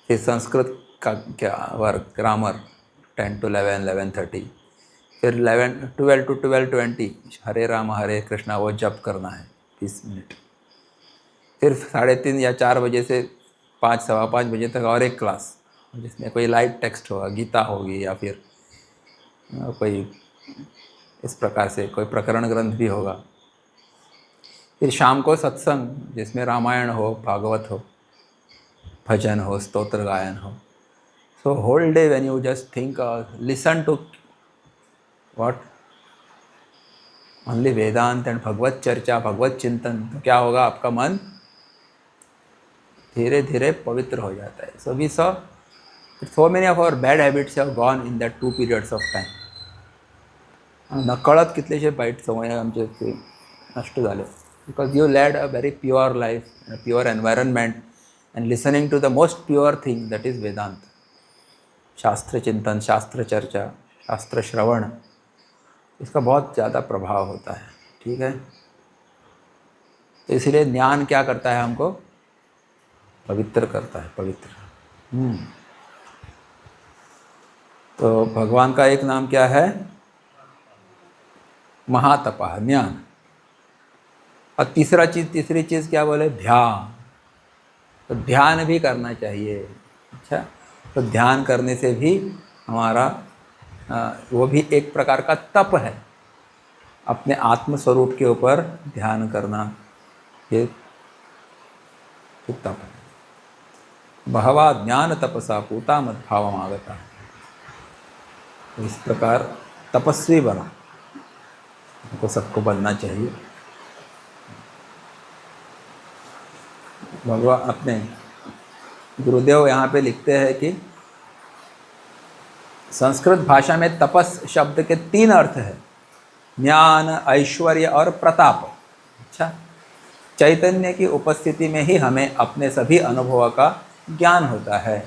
फिर संस्कृत का क्या वर्क, ग्रामर 10 to 11, 11:30, फिर 12 to 12:20 हरे राम हरे कृष्णा वो जप करना है 20 मिनट। फिर 3:30 या 4 बजे से 5, सवा 5 बजे तक और एक क्लास, जिसमें कोई लाइट टेक्स्ट होगा, गीता होगी या फिर कोई इस प्रकार से कोई प्रकरण ग्रंथ भी होगा। फिर शाम को सत्संग, जिसमें रामायण हो, भागवत हो, भजन हो, स्तोत्र गायन हो। So whole day when you just think, listen to what, only Vedanta and भगवत चर्चा, भगवत चिंतन, तो क्या होगा, आपका मन धीरे धीरे पवित्र हो जाता है। So we saw so many of our bad habits have gone in that 2 periods of time. नकळत कितलेशे वाईट सवय आमचे ते नष्ट झाले, because you lad a very pure life, pure environment and listening to the most pure thing that is Vedanta. शास्त्र चिंतन, शास्त्र चर्चा, शास्त्र श्रवण, इसका बहुत ज़्यादा प्रभाव होता है। ठीक है, तो इसलिए ज्ञान क्या करता है, हमको पवित्र करता है, पवित्र। तो भगवान का एक नाम क्या है, महातपः, ज्ञान। और तीसरी चीज़ क्या बोले, ध्यान। तो ध्यान भी करना चाहिए। अच्छा, तो ध्यान करने से भी हमारा वो भी एक प्रकार का तप है, अपने आत्म स्वरूप के ऊपर ध्यान करना, ये तप है। बहवा ज्ञान तपसा पूता मद्भावम आगता। इस प्रकार तपस्वी बना, हमको सबको बनना चाहिए। भगवान अपने गुरुदेव यहाँ पे लिखते हैं कि संस्कृत भाषा में तपस शब्द के 3 अर्थ है, ज्ञान, ऐश्वर्य और प्रताप। अच्छा, चैतन्य की उपस्थिति में ही हमें अपने सभी अनुभवों का ज्ञान होता है।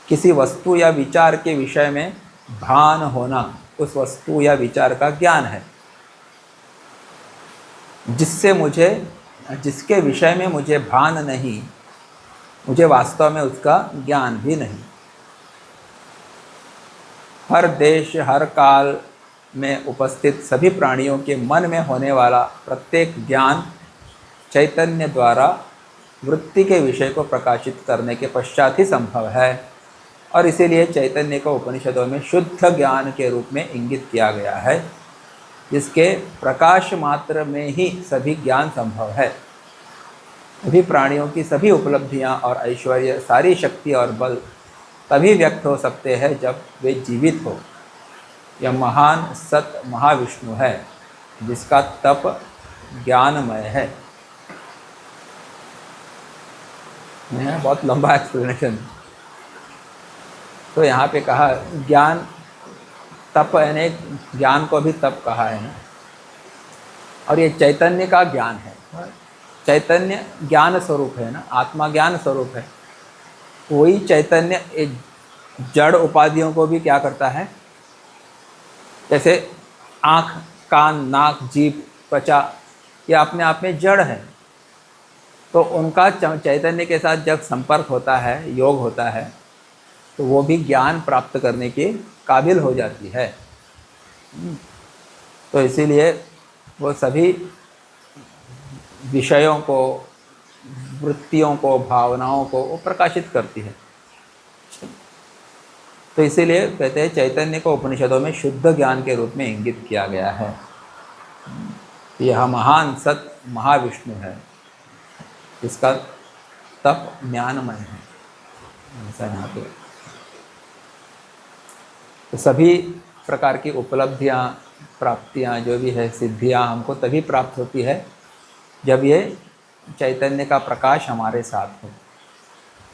किसी वस्तु या विचार के विषय में भान होना उस वस्तु या विचार का ज्ञान है, जिसके विषय में मुझे भान नहीं, मुझे वास्तव में उसका ज्ञान भी नहीं। हर देश, हर काल में उपस्थित सभी प्राणियों के मन में होने वाला प्रत्येक ज्ञान चैतन्य द्वारा वृत्ति के विषय को प्रकाशित करने के पश्चात ही संभव है, और इसीलिए चैतन्य को उपनिषदों में शुद्ध ज्ञान के रूप में इंगित किया गया है, जिसके प्रकाश मात्र में ही सभी ज्ञान संभव है। सभी प्राणियों की सभी उपलब्धियां और ऐश्वर्य, सारी शक्ति और बल तभी व्यक्त हो सकते हैं जब वे जीवित हो। यह महान सत महाविष्णु है, जिसका तप ज्ञानमय है। बहुत लंबा एक्सप्लेनेशन। तो यहाँ पे कहा ज्ञान तप, यानी ज्ञान को भी तप कहा है ना, और ये चैतन्य का ज्ञान है। चैतन्य ज्ञान स्वरूप है ना, आत्मा ज्ञान स्वरूप है। वही चैतन्य जड़ उपाधियों को भी क्या करता है, जैसे आँख, कान, नाक, जीभ, त्वचा, ये अपने आप में जड़ है। तो उनका चैतन्य के साथ जब संपर्क होता है, योग होता है, तो वो भी ज्ञान प्राप्त करने के काबिल हो जाती है। तो इसीलिए वो सभी विषयों को, वृत्तियों को, भावनाओं को वो प्रकाशित करती है। तो इसीलिए कहते हैं चैतन्य को उपनिषदों में शुद्ध ज्ञान के रूप में इंगित किया गया है। यह महान सत महाविष्णु है, इसका तप ज्ञानमय है, ऐसा यहाँ पे। तो सभी प्रकार की उपलब्धियाँ, प्राप्तियाँ, जो भी है सिद्धियाँ हमको तभी प्राप्त होती है जब ये चैतन्य का प्रकाश हमारे साथ हो,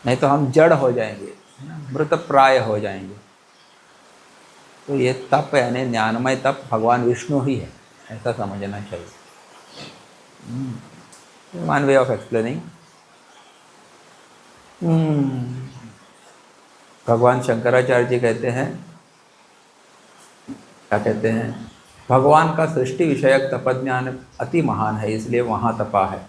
नहीं तो हम जड़ हो जाएंगे, मृत प्राय हो जाएंगे। तो ये तप यानी ज्ञानमय तप भगवान विष्णु ही है, ऐसा समझना चाहिए। One way of explaining. भगवान शंकराचार्य जी कहते हैं, क्या कहते हैं, भगवान का सृष्टि विषयक तपज्ञान अति महान है, इसलिए वहाँ तपा है।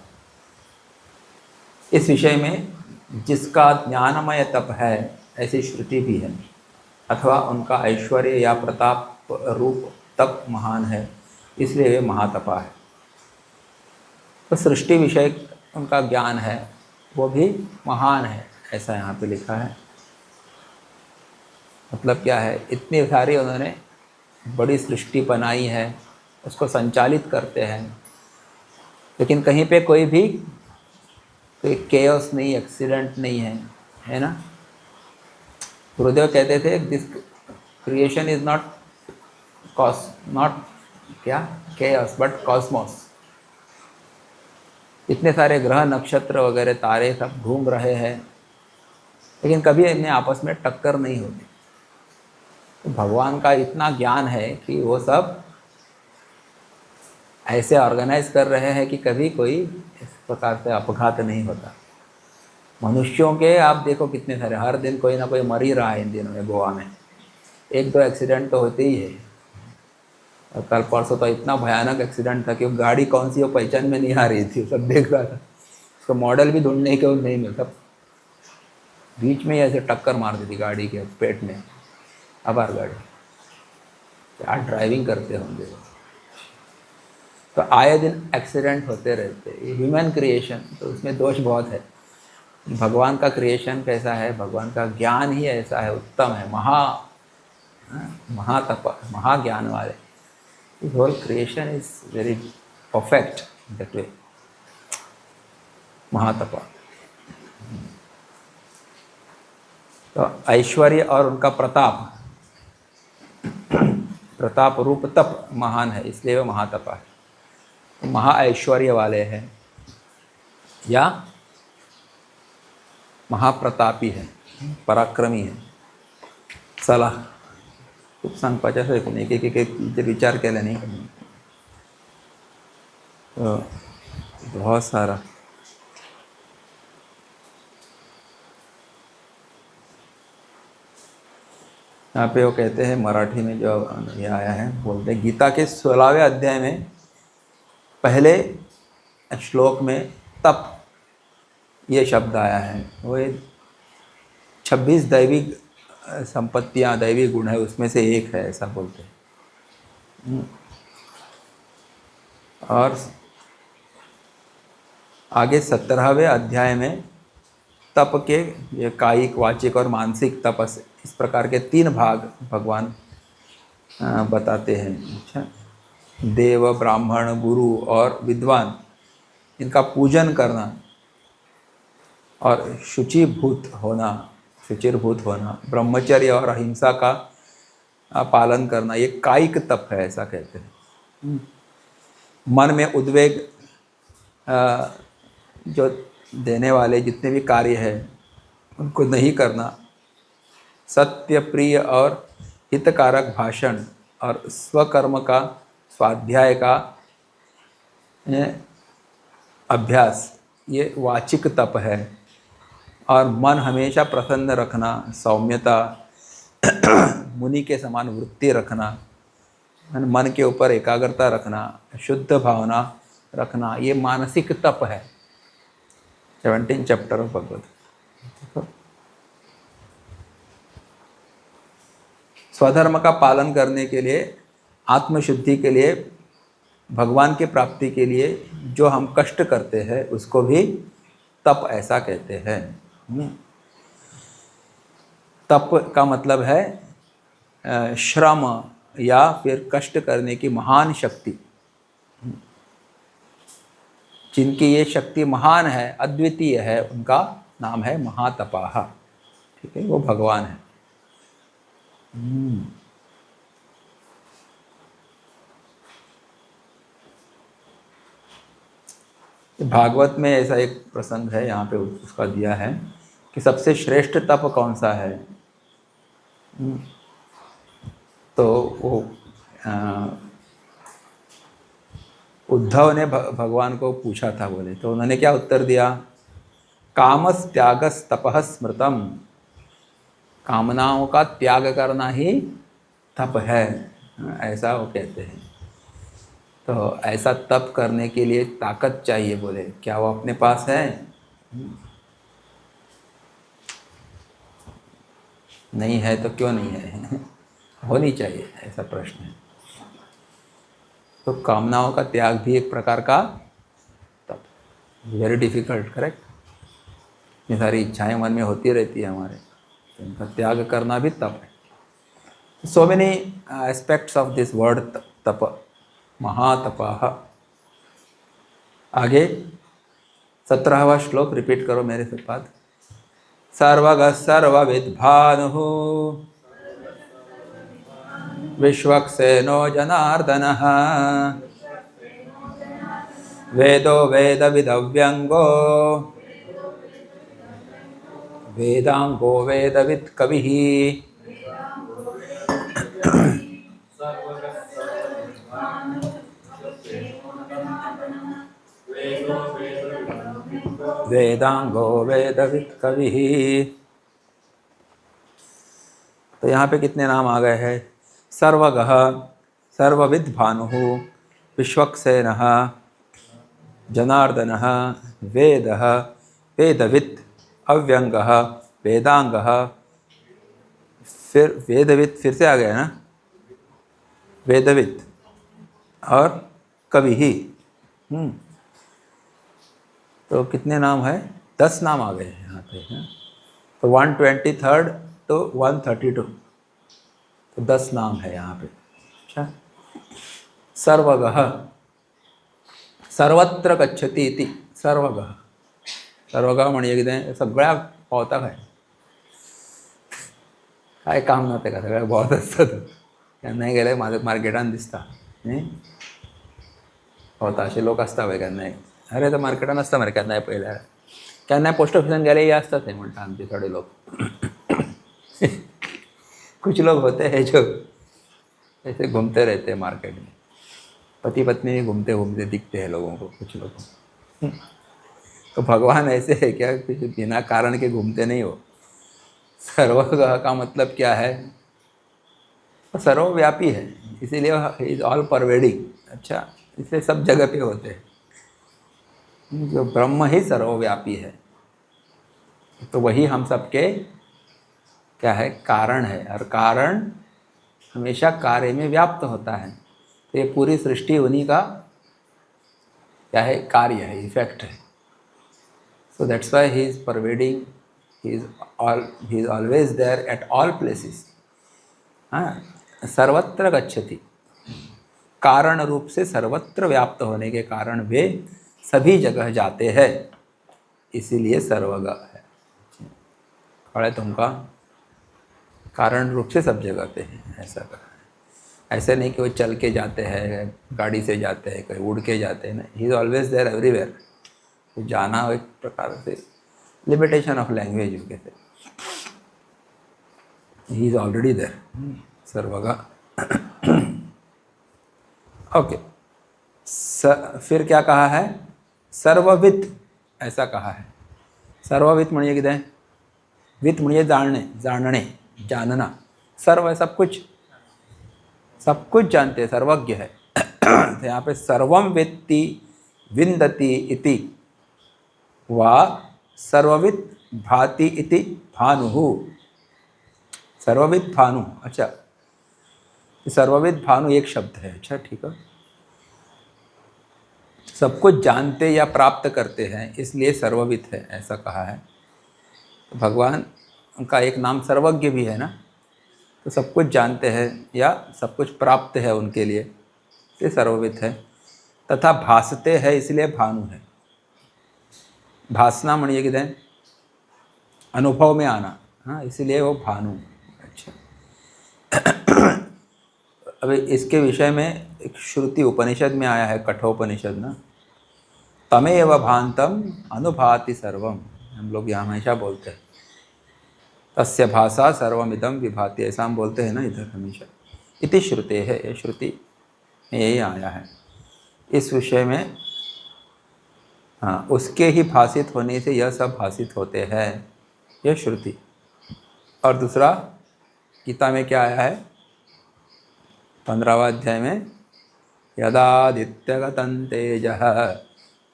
इस विषय में जिसका ज्ञानमय तप है ऐसी श्रुति भी है, अथवा उनका ऐश्वर्य या प्रताप रूप तप महान है, इसलिए वे महातपा है। तो सृष्टि विषय उनका ज्ञान है, वो भी महान है, ऐसा यहाँ पे लिखा है। मतलब क्या है, इतनी सारी उन्होंने बड़ी सृष्टि बनाई है, उसको संचालित करते हैं, लेकिन कहीं पे कोई केओस नहीं, एक्सीडेंट नहीं है, है ना। गुरुदेव कहते थे दिस क्रिएशन इज नॉट क्या केओस बट कॉस्मोस। इतने सारे ग्रह नक्षत्र वगैरह तारे सब घूम रहे हैं, लेकिन कभी इनमें आपस में टक्कर नहीं होती। तो भगवान का इतना ज्ञान है कि वो सब ऐसे ऑर्गेनाइज कर रहे हैं कि कभी कोई इस प्रकार से अपघात नहीं होता। मनुष्यों के आप देखो कितने सारे, हर दिन कोई ना कोई मर ही रहा है इन दिनों में गोवा में, 1-2 एक्सीडेंट तो होते ही है। और कल परसों तो इतना भयानक एक्सीडेंट था कि वो गाड़ी कौन सी वो पहचान में नहीं आ रही थी, सब देख रहा था, उसको मॉडल भी ढूंढने के नहीं मिलता, बीच में ही ऐसे टक्कर मार दी थी गाड़ी के पेट में। अबार गाड़ी, क्या ड्राइविंग करते होंगे। तो आए दिन एक्सीडेंट होते रहते। ह्यूमन क्रिएशन तो उसमें दोष बहुत है। भगवान का क्रिएशन कैसा है, भगवान का ज्ञान ही ऐसा है, उत्तम है, महातप, महाज्ञान वाले। His whole creation is very perfect that way. महातपा। तो ऐश्वर्य और उनका प्रताप रूप तप महान है, इसलिए वो महातपा है। तो महा ऐश्वर्य वाले हैं या महाप्रतापी है, पराक्रमी है। चला खूप सांगपाचे असं एकूण एक विचार केला नहीं, तो बहुत सारा। यहाँ पे वो कहते हैं मराठी में जो ये आया है, बोलते हैं गीता के 16वें अध्याय में पहले श्लोक में तप ये शब्द आया है। वो 26 दैवी संपत्तियाँ, दैवी गुण है, उसमें से एक है, ऐसा बोलते हैं। और आगे 17वें अध्याय में तप के ये कायिक, वाचिक और मानसिक तपस, इस प्रकार के 3 भाग भगवान बताते हैं। अच्छा, देव, ब्राह्मण, गुरु और विद्वान, इनका पूजन करना और शुचिर्भूत होना, ब्रह्मचर्य और अहिंसा का पालन करना, ये कायिक तप है, ऐसा कहते हैं। मन में उद्वेग जो देने वाले जितने भी कार्य हैं उनको नहीं करना, सत्य, प्रिय और हितकारक भाषण और स्वकर्म का स्वाध्याय का अभ्यास, ये वाचिक तप है। और मन हमेशा प्रसन्न रखना, सौम्यता, मुनि के समान वृत्ति रखना, मन के ऊपर एकाग्रता रखना, शुद्ध भावना रखना, ये मानसिक तप है। 17 चैप्टर ऑफ भगवत। स्वधर्म का पालन करने के लिए आत्मशुद्धि के लिए, भगवान की प्राप्ति के लिए जो हम कष्ट करते हैं उसको भी तप ऐसा कहते हैं। तप का मतलब है श्रम या फिर कष्ट करने की महान शक्ति। जिनकी ये शक्ति महान है, अद्वितीय है, उनका नाम है महातपाः। ठीक है, वो भगवान है। भागवत में ऐसा एक प्रसंग है, यहाँ पे उसका दिया है कि सबसे श्रेष्ठ तप कौन सा है। तो वो उद्धव ने भगवान को पूछा था, बोले, तो उन्होंने क्या उत्तर दिया, कामस त्यागस तपः स्मृतम, कामनाओं का त्याग करना ही तप है, ऐसा वो कहते हैं। तो ऐसा तप करने के लिए ताकत चाहिए, बोले, क्या वो अपने पास है? नहीं है तो क्यों नहीं है? होनी चाहिए, ऐसा प्रश्न है। तो कामनाओं का त्याग भी एक प्रकार का तप, वेरी डिफिकल्ट, करेक्ट। इतनी सारी इच्छाएं मन में होती रहती है हमारे, तो इनका त्याग करना भी तप है। So many aspects of this word तप, महातपाः। आगे 17वां श्लोक रिपीट करो मेरे साथ। सर्वगः सर्वविद् भानुः विश्वक्सेनो जनार्दनः वेदो वेदविदव्यङ्गो वेदांगो वेदवित् कविः। वेदांगो वेदवित् कविः। तो यहाँ पे कितने नाम आ गए हैं? सर्वगः, सर्वविद् भानुः, विश्वक्सेनः, जनार्दनः, वेदः, वेदवित्, अव्यंगः, वेदांगः, फिर वेदवित् फिर से आ गया ना, वेदवित् और कवि ही। तो कितने नाम है? 10 नाम आ गए हैं यहाँ पे। तो 123 तो 132, तो 10 नाम है यहाँ पे। अच्छा, सर्वगः, सर्वत्र गच्छति इति, सर्वगः, सर्वगः म्हणजे कितें? सगळ्या भोंवता खंय, काय काम ना तेका, सगळ्याक भोंवत आसता तो। केन्नाय गेले मार्केटान दिसता न्ही, भोंवता अशे लोक आसता पळय केन्नाय। अरे तो मार्केटान आसता मरे केन्नाय पळयल्यार, केन्नाय पोस्ट ऑफिसान गेले हे आसता थंय म्हणटा आमचे थोडे लोक। कुछ लोग होते हैं जो ऐसे घूमते रहते हैं मार्केट में, पति पत्नी घूमते घूमते दिखते हैं लोगों को, कुछ लोग। तो भगवान ऐसे है क्या, कुछ बिना कारण के घूमते नहीं हो। सर्वगः का मतलब क्या है? सर्वव्यापी है, इसीलिए इज ऑल परवेडिंग। अच्छा, इसलिए सब जगह पे होते हैं। जो ब्रह्म ही सर्वव्यापी है, तो वही हम सबके क्या है? कारण है, और कारण हमेशा कार्य में व्याप्त होता है। तो ये पूरी सृष्टि उन्हीं का क्या है? कार्य है, इफेक्ट है। So that's why he is pervading, he is always there at all places. हाँ, सर्वत्र गच्छति, कारण रूप से सर्वत्र व्याप्त होने के कारण वे सभी जगह जाते हैं, इसीलिए सर्वगः है। खड़े तुमका कारण रूप से सब जगह पे है, ऐसा कहा है। ऐसे नहीं कि वो चल के जाते हैं, गाड़ी से जाते हैं, कहीं उड़ के जाते हैं, नहीं, he is always there everywhere. तो जाना एक प्रकार से लिमिटेशन ऑफ लैंग्वेज यू कहते, ही इज ऑलरेडी देयर, सर्वगः। ओके, फिर क्या कहा है? सर्ववित्, ऐसा कहा है। सर्ववित् म्हणजे कितें? वित्त म्हणजे जाणणे, जाणणे, जानना। सर्व है सब कुछ, सब कुछ जानते हैं, सर्वज्ञ है। तो यहाँ पे सर्वम वेत्ति विन्दति इति वा सर्ववित् भाति इति भानुः। सर्ववित् भानु, अच्छा, सर्वविद भानु एक शब्द है। अच्छा ठीक है, सब कुछ जानते या प्राप्त करते हैं इसलिए सर्वविद है, ऐसा कहा है। तो भगवान का एक नाम सर्वज्ञ भी है ना, तो सब कुछ जानते हैं या सब कुछ प्राप्त है उनके लिए, ये सर्वविद है। तथा भासते हैं इसलिए भानु है। भासना मणिए कि दें अनुभव में आना, हाँ, इसलिए वो भानु। अच्छा, अभी इसके विषय में एक श्रुति उपनिषद में आया है, कठोपनिषद ना, तमेव भांतम अनुभाति सर्वम, हम लोग यहाँ हमेशा बोलते हैं तस्य भाषा सर्वमिदं विभाति, ऐसा हम बोलते हैं ना इधर हमेशा। इति श्रुते है, ये श्रुति में यही आया है इस विषय में। हाँ, उसके ही भाषित होने से यह सब भाषित होते हैं, यह श्रुति। और दूसरा गीता में क्या आया है 15वां अध्याय में, यदादित्यगतं तेजः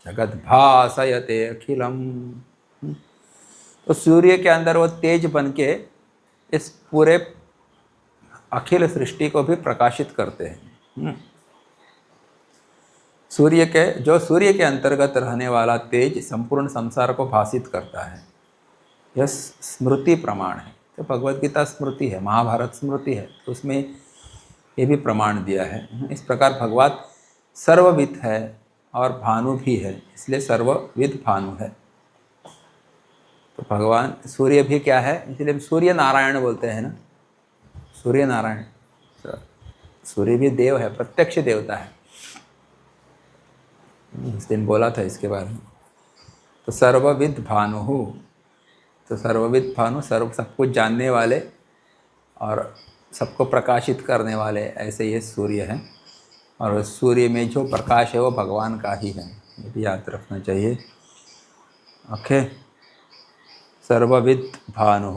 जगद्भासयते अखिलम। तो सूर्य के अंदर वो तेज बन के इस पूरे अखिल सृष्टि को भी प्रकाशित करते हैं। सूर्य के अंतर्गत रहने वाला तेज संपूर्ण संसार को भासित करता है, यह स्मृति प्रमाण है। तो भगवद गीता स्मृति है, महाभारत स्मृति है, तो उसमें ये भी प्रमाण दिया है। इस प्रकार भगवान सर्वविद है और भानु भी है, इसलिए सर्वविद भानु है। तो भगवान सूर्य भी क्या है, इसलिए हम सूर्य नारायण बोलते हैं ना, सूर्य नारायण। तो सूर्य भी देव है, प्रत्यक्ष देवता है, इस दिन बोला था इसके बारे में। तो सर्वविद भानु, तो सर्वविद भानु सब कुछ जानने वाले और सबको प्रकाशित करने वाले, ऐसे ये सूर्य हैं। और सूर्य में जो प्रकाश है वो भगवान का ही है, ये भी याद रखना चाहिए। ओके, सर्वविद भानु।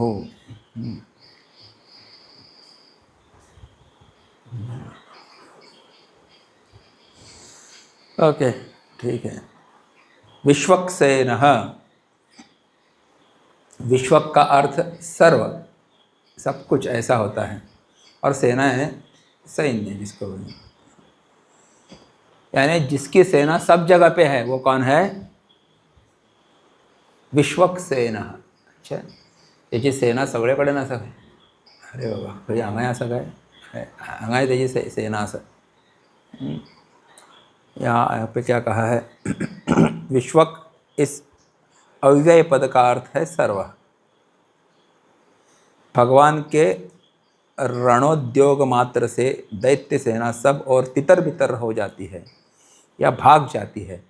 ओके ठीक है। विश्वक्सेनः, विश्वक का अर्थ सर्व, सब कुछ ऐसा होता है, और सेना है सैन्य जिसको बोले, यानी जिसकी सेना सब जगह पे है, वो कौन है, विश्वक्सेनः। अच्छा, त्याची सेना सगळीकडे नसत आहे। अरे बाबा, म्हणजे हांगाय असं काय, हांगाय त्याची सेना असं। यहाँ पे क्या कहा है, विश्वक इस अव्यय पद का अर्थ है सर्व। भगवान के रणोद्योग मात्र से दैत्य सेना सब और तितर बितर हो जाती है या भाग जाती है,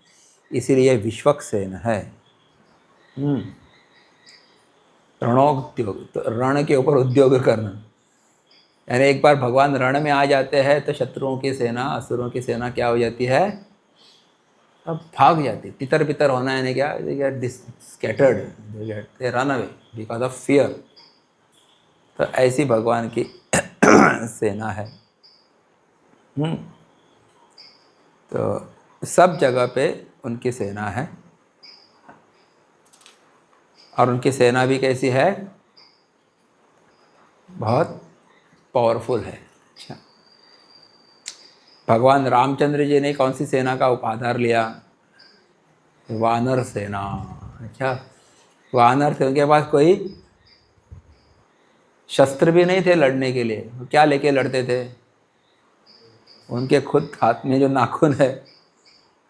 इसीलिए विश्वक सेना है। रणोद्योग, तो रण के ऊपर उद्योग करना, यानी एक बार भगवान रण में आ जाते हैं तो शत्रुओं की सेना, असुरों की सेना क्या हो जाती है, अब भाग जाती। तितर बितर होना यानी क्या, they get scattered, they run away because of fear. तो ऐसी भगवान की सेना है। तो सब जगह पे उनकी सेना है, और उनकी सेना भी कैसी है, बहुत पावरफुल है। अच्छा, भगवान रामचंद्र जी ने कौन सी सेना का आधार लिया, वानर सेना। अच्छा, वानर थे, उनके पास कोई शस्त्र भी नहीं थे लड़ने के लिए, क्या लेके लड़ते थे, उनके खुद हाथ में जो नाखून है,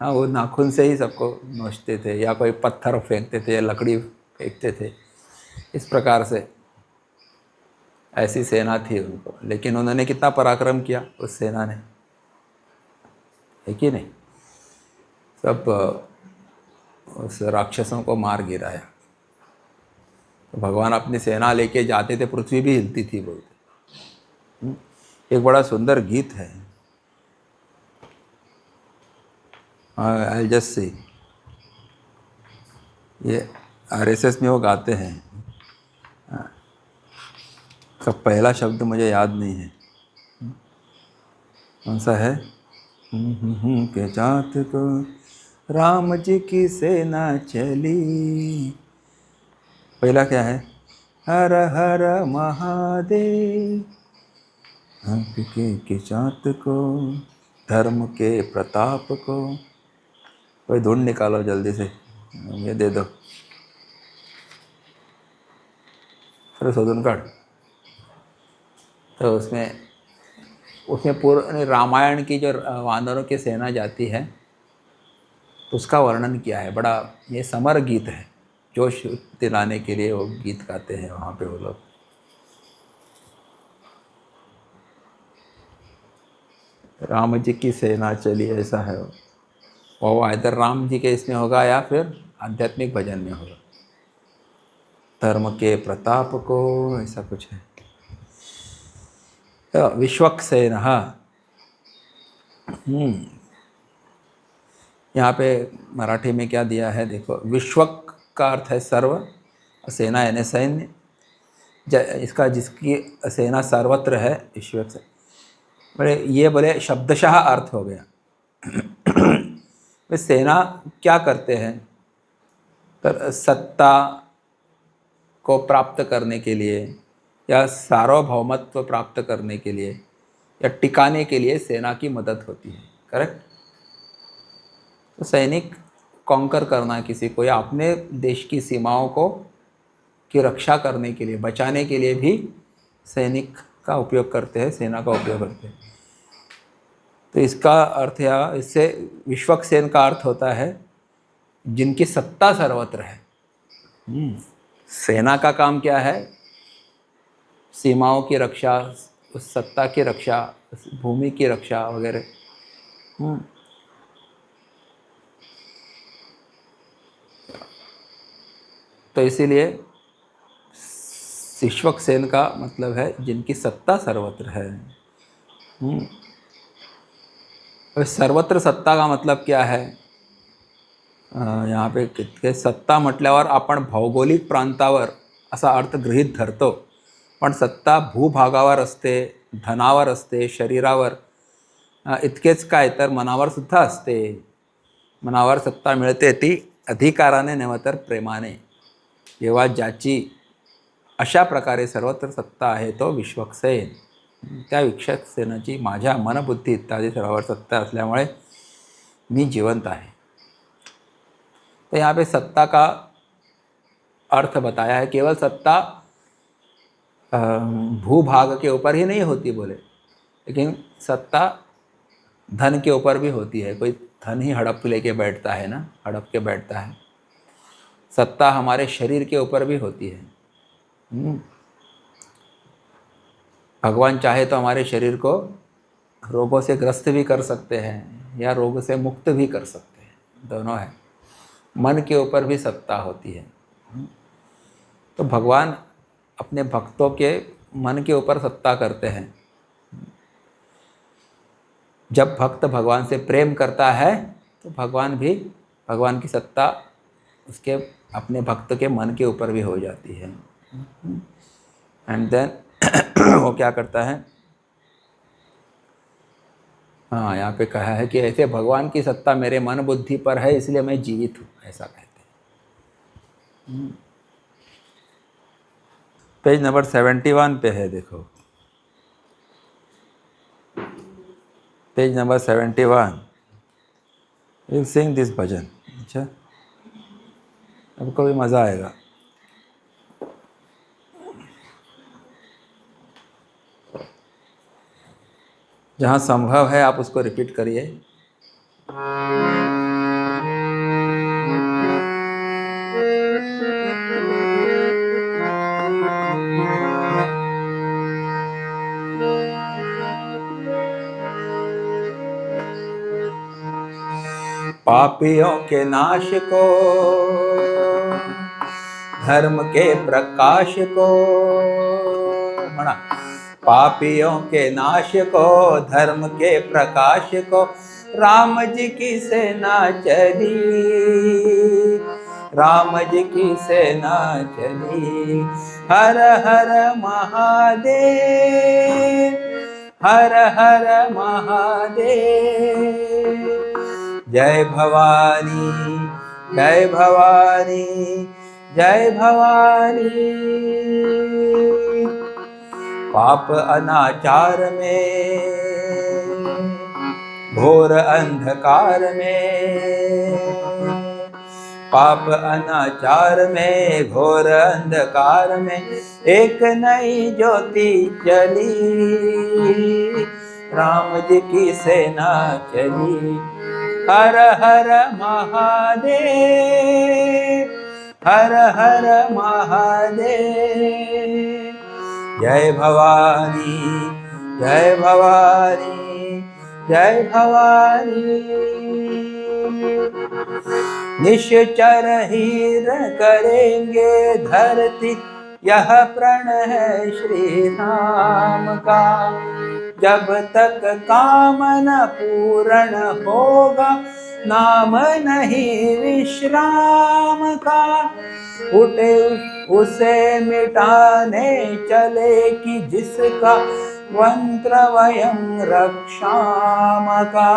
हाँ, वो नाखून से ही सबको नोचते थे, या कोई पत्थर फेंकते थे या लकड़ी फेंकते थे। इस प्रकार से ऐसी सेना थी उनको, लेकिन उन्होंने कितना पराक्रम किया उस सेना ने, है कि नहीं, सब उस राक्षसों को मार गिराया। तो भगवान अपनी सेना लेके जाते थे, पृथ्वी भी हिलती थी बोलते। एक बड़ा सुंदर गीत है, आई जस्ट सी, ये आरएसएस में वो गाते हैं, सब पहला शब्द मुझे याद नहीं है, कौन सा है, के जात को राम जी की सेना चली, पहला क्या है, हर हर महादेव, अंक की चाँत को, धर्म के प्रताप को। कोई धुन निकालो जल्दी से, ये दे दो। फिर शोधनगढ़ तो उसमें पूर्ण रामायण की जो वानरों की सेना जाती है उसका वर्णन किया है। बड़ा ये समर गीत है, जोश दिलाने के लिए वो गीत गाते हैं वहाँ पे वो लोग। राम जी की सेना चली, ऐसा है वो इधर राम जी के इसमें होगा या फिर आध्यात्मिक भजन में होगा। धर्म के प्रताप को, ऐसा कुछ है। तो विश्वक्सेन, यहाँ पे मराठी में क्या दिया है देखो। विश्वक का अर्थ है सर्व, सेना यानी सैन्य। इसका जिसकी सेना सर्वत्र है, विश्वक से बड़े ये बोले शब्दशः अर्थ हो गया। वे सेना क्या करते हैं, तो सत्ता को प्राप्त करने के लिए या सार्वभौमत्व प्राप्त करने के लिए या टिकाने के लिए सेना की मदद होती है। करेक्ट। तो सैनिक कॉन्कर करना किसी को या अपने देश की सीमाओं को की रक्षा करने के लिए, बचाने के लिए भी सैनिक का उपयोग करते हैं, सेना का उपयोग करते हैं। तो इसका अर्थ या इससे विश्वक्सेन का अर्थ होता है जिनकी सत्ता सर्वत्र है। सेना का काम क्या है, सीमाओं की रक्षा, उस सत्ता की रक्षा, भूमि की रक्षा वगैरह। तो इसीलिए विश्वक्सेन का मतलब है जिनकी सत्ता सर्वत्र है। सर्वत्र सत्ता का मतलब क्या है, यहाँ पे सत्ता म्हटल्यावर आपण भौगोलिक प्रांतावर असा अर्थ गृहीत धरतो, पण सत्ता भूभागावर असते, धनावर असते, शरीरावर इतकेच काय तर मनावर सुद्धा असते। मनावर सत्ता मिळते ती अधिकाराने नव्हे तर प्रेमाने। जेव्हा ज्याची अशा प्रकारे सर्वत्र सत्ता आहे तो विश्वक्सेन। त्या विश्वक्सेनाची माझ्या मनबुद्धी इत्यादी सर्वावर सत्ता असल्यामुळे मी जिवंत आहे। तो यहाँ पे सत्ता का अर्थ बताया है। केवल सत्ता भूभाग के ऊपर ही नहीं होती बोले, लेकिन सत्ता धन के ऊपर भी होती है। कोई धन ही हड़प लेके बैठता है ना, हड़प के बैठता है। सत्ता हमारे शरीर के ऊपर भी होती है। भगवान चाहे तो हमारे शरीर को रोगों से ग्रस्त भी कर सकते हैं या रोग से मुक्त भी कर सकते हैं, दोनों है। मन के ऊपर भी सत्ता होती है। तो भगवान अपने भक्तों के मन के ऊपर सत्ता करते हैं। जब भक्त भगवान से प्रेम करता है तो भगवान की सत्ता उसके अपने भक्त के मन के ऊपर भी हो जाती है। एंड देन वो क्या करता है, हाँ यहाँ पे कहा है कि ऐसे भगवान की सत्ता मेरे मन बुद्धि पर है इसलिए मैं जीवित हूँ, ऐसा कहते हैं। पेज नंबर 71 पे है, देखो page number 71। Will sing this bhajan. अच्छा, आपको भी मज़ा आएगा। जहाँ संभव है आप उसको रिपीट करिए। पापियों के नाश को, धर्म के प्रकाश को, मना पापियों के नाश को, धर्म के प्रकाश को, राम जी की सेना चली, राम जी की सेना चली। हर हर महादेव, हर हर महादेव। जय भवानी, जय भवानी, जय भवानी। पाप अनाचार में, घोर अंधकार में, पाप अनाचार में, घोर अंधकार में एक नई ज्योति जली, राम जी की सेना चली। हर हर महादेव, हर हर महादेव। जय भवानी, जय भवानी, जय भवानी। निश्चर हीर करेंगे धरती, यह प्रण है श्री राम का। जब तक कामना पूर्ण होगा, नाम नहीं विश्राम का। उठे उसे मिटाने चले कि जिसका मंत्र वयं रक्षाम का।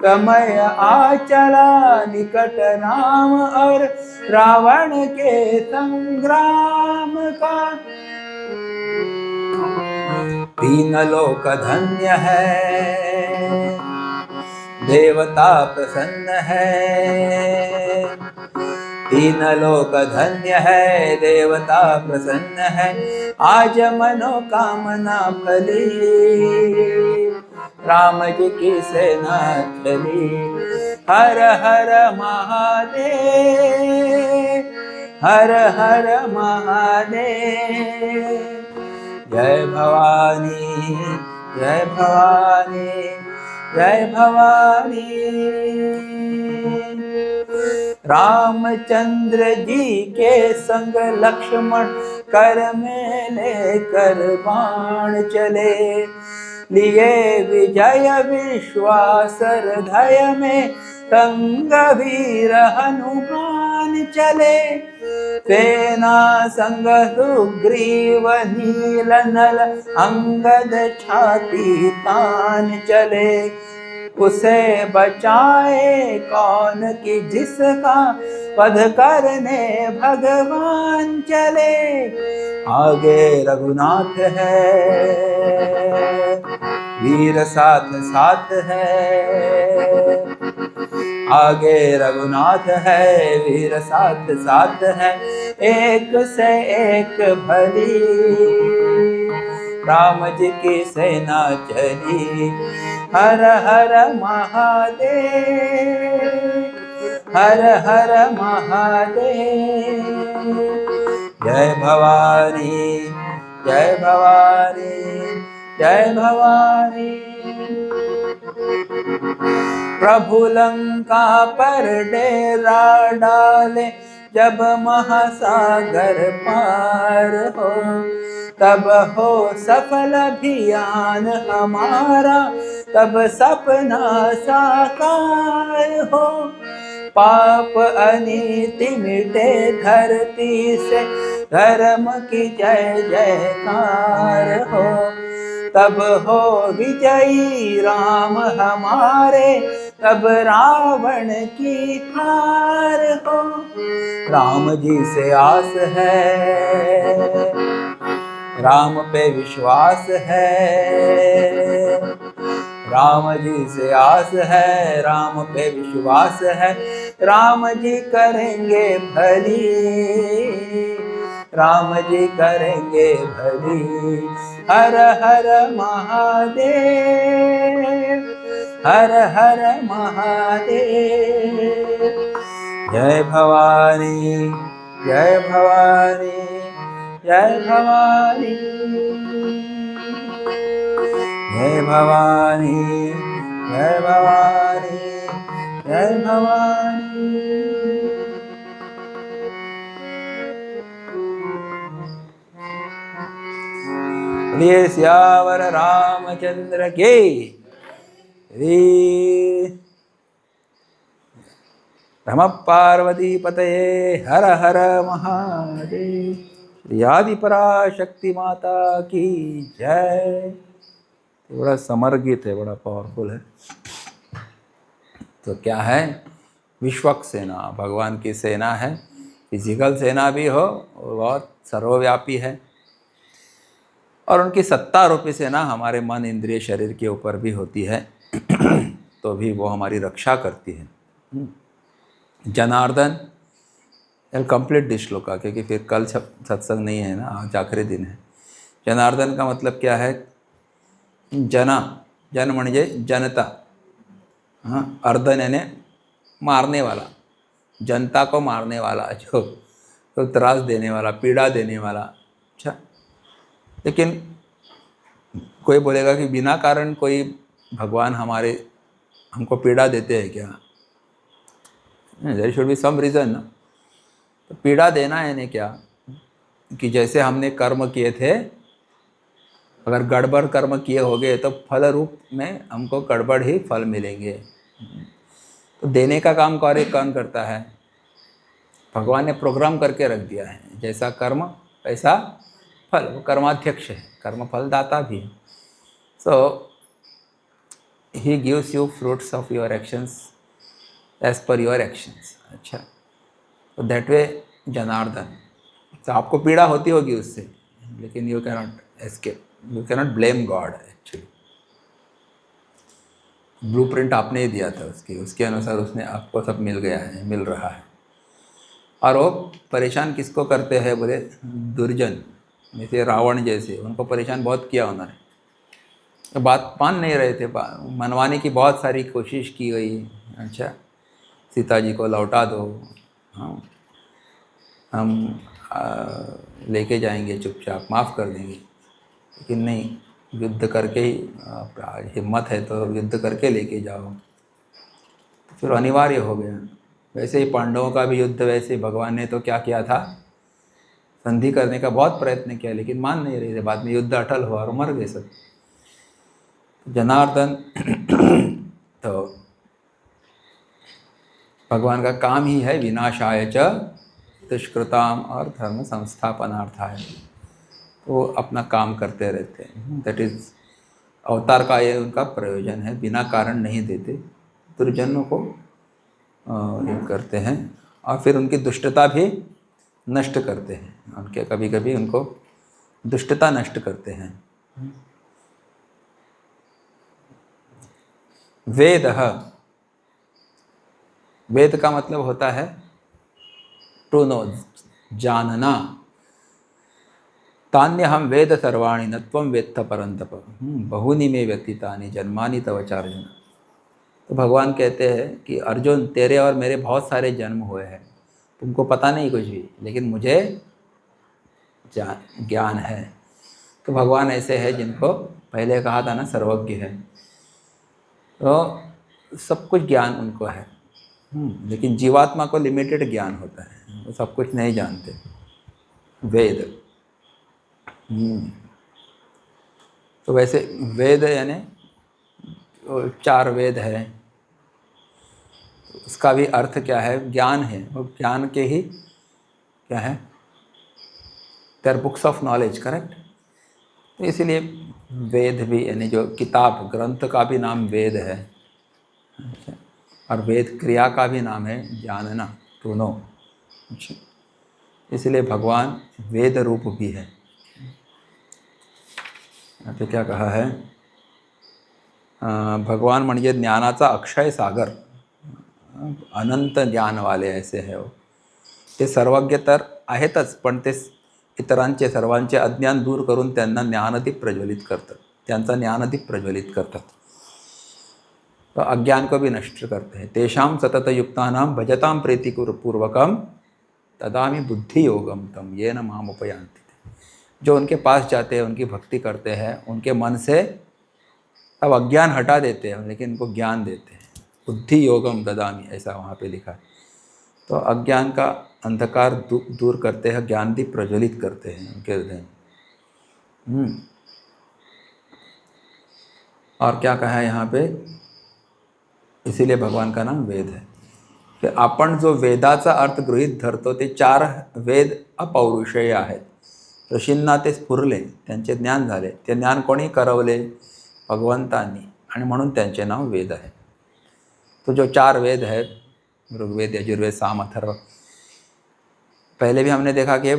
समय आ चला निकट राम और रावण के संग्राम का। तीन लोक धन्य है, देवता प्रसन्न है। तीन लोक धन्य है, देवता प्रसन्न है। आज मनोकामना फली, राम जी की सेना चली। हर हर महादेव, हर हर महादेव। जय भवानी, जय भवानी, जय भवानी। रामचंद्र जी के संग लक्ष्मण कर में लेकर बाण चले। लिए विजय विश्वास हृदय में, संग वीर हनुमान चले। सेना संग सुग्रीव नील नल अंगद छाती तान चले। उसे बचाए कौन कि जिसका वध करने भगवान चले। आगे रघुनाथ है, वीर साथ साथ है। आगे रघुनाथ है, वीर साथ साथ है। एक से एक भली, राम जी की सेना चली। हर हर महादेव, हर हर महादेव। जय भवानी, जय भवानी, जय भवानी। प्रभु लंका पर डेरा डाले, जब महासागर पार हो। तब हो सफल अभियान हमारा, तब सपना साकार हो। पाप अनीति मिटे धरती से, धर्म की जय जयकार हो। तब हो विजयी राम हमारे, तब रावण की हार हो। राम जी से आस है, राम पे विश्वास है। राम जी से आस है, राम पे विश्वास है। राम जी करेंगे भली, राम जी करेंगे भली। हर हर महादेव, हर हर महादेव। जय भवानी, जय भवानी, जय भवानी। जय भवानी, जय भवानी, जय भवानी। बोलिए सियावर रामचंद्र के। नमः पार्वती पतये, हर हर महादेव। श्री आदि पराशक्ति माता की जय। बड़ा समर गीत है, बड़ा पावरफुल है। तो क्या है? विश्वक सेना, भगवान की सेना है। फिजिकल सेना भी हो और बहुत सर्वव्यापी है। और उनकी सत्ता रूपी से ना हमारे मन इंद्रिय शरीर के ऊपर भी होती है तो भी वो हमारी रक्षा करती है। जनार्दन कंप्लीट दिस श्लोक का, क्योंकि फिर कल सत्संग नहीं है ना, आज आखिरी दिन है। जनार्दन का मतलब क्या है? जना, जन म्हणजे जनता, हाँ, अर्दन यानी मारने वाला, जनता को मारने वाला, जो तो त्रास देने वाला, पीड़ा देने वाला। अच्छा, लेकिन कोई बोलेगा कि बिना कारण कोई भगवान हमको पीड़ा देते हैं क्या? There should be some reason ना। तो पीड़ा देना यानी क्या कि जैसे हमने कर्म किए थे, अगर गड़बड़ कर्म किए होंगे तो फल रूप में हमको गड़बड़ ही फल मिलेंगे। तो देने का काम कौन करता है? भगवान ने प्रोग्राम करके रख दिया है, जैसा कर्म वैसा फल। वो कर्माध्यक्ष है, कर्म फलदाता भी है। So he gives you fruits of your actions as per your actions. अच्छा, तो दैट वे जनार्दन, तो आपको पीड़ा होती होगी उससे, लेकिन you cannot escape, you cannot blame God. Actually blueprint आपने ही दिया था उसके अनुसार उसने आपको सब मिल गया है, मिल रहा है। और वो परेशान किसको करते हैं? बोले दुर्जन, जैसे रावण जैसे, उनको परेशान बहुत किया उन्होंने, तो बात मान नहीं रहे थे। मनवाने की बहुत सारी कोशिश की गई। अच्छा, सीता जी को लौटा दो, हाँ, हम लेके जाएंगे चुपचाप, माफ़ कर देंगे, लेकिन नहीं, युद्ध करके ही, हिम्मत है तो युद्ध करके लेके जाओ। तो फिर अनिवार्य हो गया। वैसे ही पांडवों का भी युद्ध, वैसे भगवान ने तो क्या किया था, संधि करने का बहुत प्रयत्न किया, लेकिन मान नहीं रहे थे। बाद में युद्ध अटल हुआ और मर गए सब। जनार्दन तो भगवान का काम ही है विनाशाय च दुष्कृताम और धर्म संस्थापनार्थाय। वो अपना काम करते रहते हैं। दैट इज़ अवतार का ये उनका प्रयोजन है, बिना कारण नहीं देते, दुर्जनों को ये करते हैं और फिर उनकी दुष्टता भी नष्ट करते हैं। उनके कभी कभी उनको दुष्टता नष्ट करते हैं। वेद, वेद का मतलब होता है टू नो, जानना। तान्य हम वेद सर्वाणि न त्वं वेत्थ परंतप, बहुनि मे व्यतीतानि जन्मानि तव चार्जुन। तो भगवान कहते हैं कि अर्जुन, तेरे और मेरे बहुत सारे जन्म हुए हैं, तुमको पता नहीं कुछ भी, लेकिन मुझे ज्ञान है। तो भगवान ऐसे हैं जिनको पहले कहा था ना, सर्वज्ञ है। तो सब कुछ ज्ञान उनको है, लेकिन जीवात्मा को लिमिटेड ज्ञान होता है, वो सब कुछ नहीं जानते। वेद, तो वैसे वेद यानी चार वेद है, उसका भी अर्थ क्या है? ज्ञान है। वो ज्ञान के ही क्या है? Their books of knowledge, correct. तो इसीलिए वेद भी, यानी जो किताब ग्रंथ का भी नाम वेद है। अच्छा, और वेद क्रिया का भी नाम है जानना, टू नो। अच्छा, इसलिए भगवान वेद रूप भी है। यहाँ पे क्या कहा है? भगवान म्हणजे ज्ञानाचा अक्षय सागर, अनंत ज्ञान वाले ऐसे है वो। ते सर्वज्ञ तर आहेतच, पण ते इतरांचे सर्वांचे अज्ञान दूर करून त्यांना ज्ञानदीप प्रज्वलित करतात, त्यांचा ज्ञानदीप प्रज्वलित करतात। तो अज्ञान को भी नष्ट करते हैं। तेषां सतत युक्तानां भजतां प्रीतिपूर्वकम तदामि बुद्धि योगम तम येन माम उपयान्ति। जो उनके पास जाते हैं, उनकी भक्ति करते हैं, उनके मन से अब अज्ञान हटा देते हैं, लेकिन उनको ज्ञान देते हैं। बुद्धि योगम ददामि, ऐसा वहाँ पे लिखा है। तो अज्ञान का अंधकार दूर करते हैं, ज्ञान दीप प्रज्वलित करते हैं उनके हृदय में। और क्या कहा है यहाँ पे? इसीलिए भगवान का नाम वेद है। कि आपण जो वेदाचा अर्थ गृहीत धरतो, ते चार वेद अपौरुषेय आहेत। ऋषींना ते स्फुरले, त्यांचे ज्ञान झाले। ते ज्ञान कोणी करवले? भगवंतांनी, आणि म्हणून त्यांचे नाव वेद आहे। तो जो चार वेद है, ऋग्वेद, यजुर्वेद, साम, अथर्व, पहले भी हमने देखा कि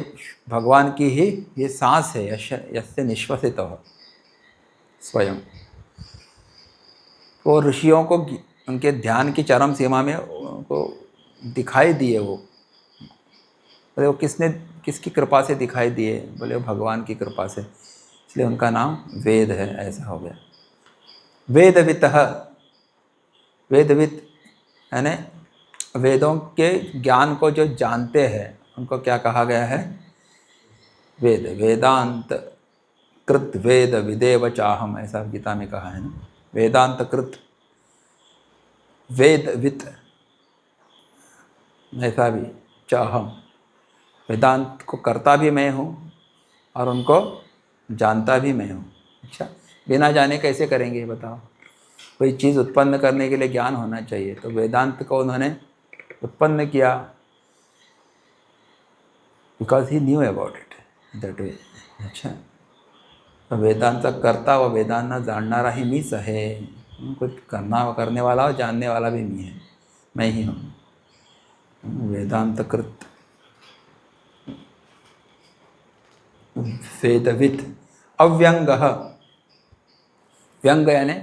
भगवान की ही ये सांस है, यस्य निश्वसित हो स्वयं। वो ऋषियों को उनके ध्यान की चरम सीमा में उनको दिखाई दिए वो। बोले वो किसकी कृपा से दिखाई दिए? बोले वो भगवान की कृपा से, इसलिए उनका नाम वेद है। ऐसा हो गया। वेदवितः, वेदवित यानी वेदों के ज्ञान को जो जानते हैं उनको क्या कहा गया है? वेद। वेदांत कृत वेद विदेव चाहम, ऐसा गीता में कहा है ना। वेदांत कृत वेदवित, ऐसा भी चाहम, वेदांत को करता भी मैं हूँ और उनको जानता भी मैं हूँ। अच्छा, बिना जाने कैसे करेंगे बताओ? कोई चीज़ उत्पन्न करने के लिए ज्ञान होना चाहिए, तो वेदांत को उन्होंने उत्पन्न किया because he knew about it that way. अच्छा, तो वेदांत करता व वेदांत जानना ही मीच है। कुछ करने वाला और जानने वाला भी मैं है, मैं ही हूँ। वेदांत कृत वेदवित। अव्यंग, व्यंग यानी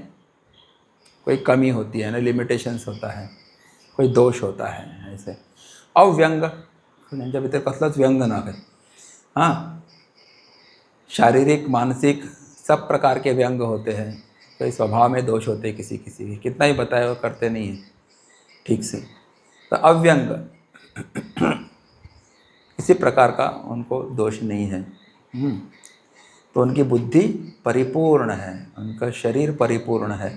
कोई कमी होती है ना, लिमिटेशन्स होता है, कोई दोष होता है, ऐसे अव्यंग। त्यांच्या भितर कसलाच व्यंग ना है। हाँ, शारीरिक मानसिक सब प्रकार के व्यंग होते हैं। कोई स्वभाव में दोष होते हैं किसी किसी के, कितना ही बताए वो करते नहीं हैं ठीक से। तो अव्यंग किसी प्रकार का उनको दोष नहीं है। तो उनकी बुद्धि परिपूर्ण है, उनका शरीर परिपूर्ण है।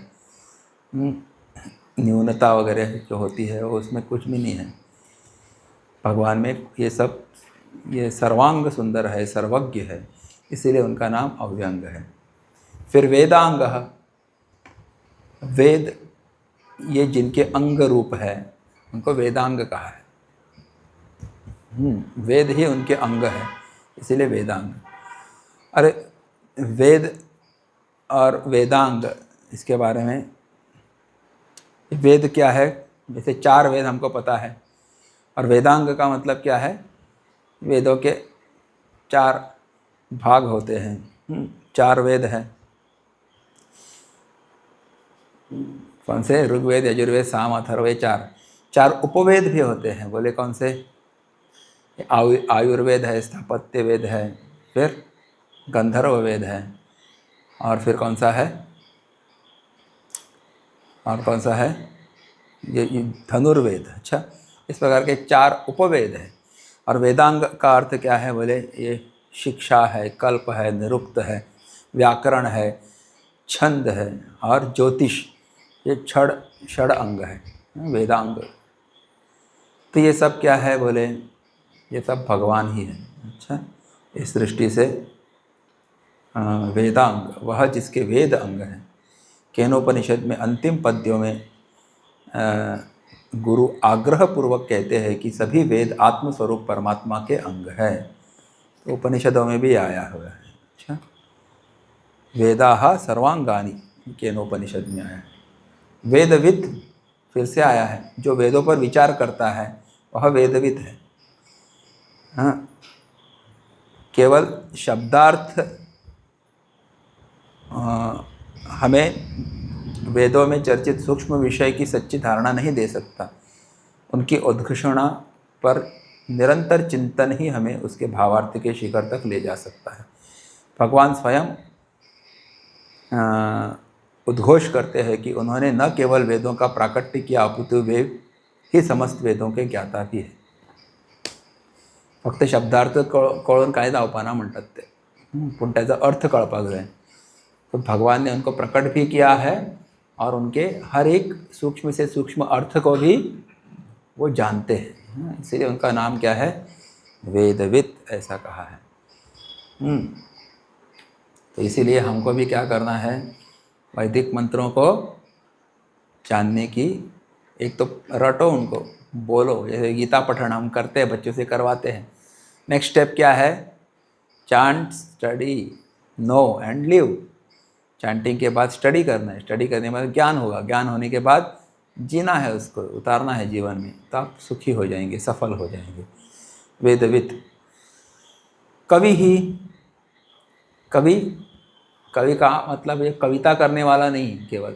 न्यूनता वगैरह जो होती है वो उसमें कुछ भी नहीं है। भगवान में ये सर्वांग सुंदर है, सर्वज्ञ है, इसीलिए उनका नाम अव्यंग है। फिर वेदांग, वेद ये जिनके अंग रूप है उनको वेदांग कहा है। वेद ही उनके अंग है, इसीलिए वेदांग। अरे वेद और वेदांग, इसके बारे में, वेद क्या है? जैसे 4 वेद हमको पता है, और वेदांग का मतलब क्या है? वेदों के 4 भाग होते हैं। 4 वेद हैं। कौन से? ऋग्वेद, यजुर्वेद, साम, अथर्ववेद, 4 उपवेद भी होते हैं। बोले कौन से? आयुर्वेद है, स्थापत्य वेद है, फिर गंधर्व वेद है, और फिर कौन सा है? और कौन सा है? ये धनुर्वेद। अच्छा, इस प्रकार के 4 उपवेद हैं। और वेदांग का अर्थ क्या है? बोले ये शिक्षा है, कल्प है, निरुक्त है, व्याकरण है, छंद है और ज्योतिष, ये षड अंग है वेदांग। तो ये सब क्या है? बोले ये सब भगवान ही है। अच्छा, इस दृष्टि से वेदांग वह जिसके वेद अंग हैं। केनोपनिषद में अंतिम पद्यों में गुरु आग्रह पूर्वक कहते हैं कि सभी वेद आत्मस्वरूप परमात्मा के अंग है। तो उपनिषदों में भी आया हुआ है। अच्छा, वेदाः सर्वांगानि, केनोपनिषद में आया है। वेदविद फिर से आया है, जो वेदों पर विचार करता है वह वेदविद है। हाँ, केवल शब्दार्थ हमें वेदों में चर्चित सूक्ष्म विषय की सच्ची धारणा नहीं दे सकता। उनकी उद्घोषणा पर निरंतर चिंतन ही हमें उसके भावार्थ के शिखर तक ले जा सकता है। भगवान स्वयं उद्घोष करते हैं कि उन्होंने न केवल वेदों का प्राकट्य किया, अपितु वे ही समस्त वेदों के ज्ञाता भी है। फक्त शब्दार्थ कळून काय जावपाना म्हणतात ते, पण त्याचा अर्थ कळपाक जाय। तो भगवान ने उनको प्रकट भी किया है और उनके हर एक सूक्ष्म से सूक्ष्म अर्थ को भी वो जानते हैं। इसीलिए उनका नाम क्या है? वेदविद, ऐसा कहा है। तो इसीलिए हमको भी क्या करना है? वैदिक मंत्रों को जानने की, एक तो रटो उनको, बोलो। जैसे गीता पठन हम करते हैं, बच्चों से करवाते हैं। नेक्स्ट स्टेप क्या है? Chant, study, know and live. Chanting के बाद स्टडी करना है, स्टडी करने के बाद ज्ञान होगा, ज्ञान होने के बाद जीना है, उसको उतारना है जीवन में, तो आप सुखी हो जाएंगे, सफल हो जाएंगे। वेदविद। कवि ही, कवि, कवि का मतलब ये कविता करने वाला नहीं केवल,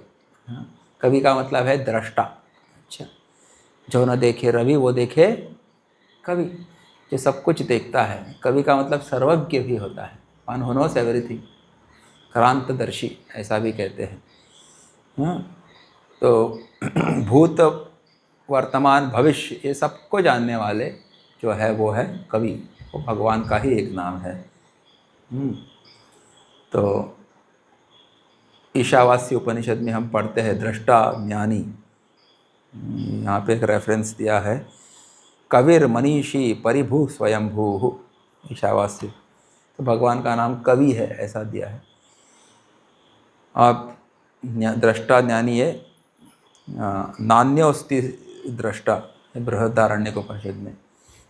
हाँ, कवि का मतलब है दृष्टा। अच्छा, जो न देखे रवि वो देखे कवि, जो सब कुछ देखता है। कवि का मतलब सर्वज्ञ भी होता है, वन हु नोस एवरीथिंग, क्रांतदर्शी ऐसा भी कहते हैं। हाँ, तो भूत वर्तमान भविष्य ये सबको जानने वाले जो है वो है कवि, वो भगवान का ही एक नाम है। तो ईशावास्य उपनिषद में हम पढ़ते हैं दृष्टा ज्ञानी, यहाँ पे एक रेफरेंस दिया है, कविर मनीषी परिभू स्वयंभू, ईशावास्य। तो भगवान का नाम कवि है ऐसा दिया है। आप दृष्टा ज्ञानी है, नान्योस्ति दृष्टा, बृहदारण्यकोपनिषद में।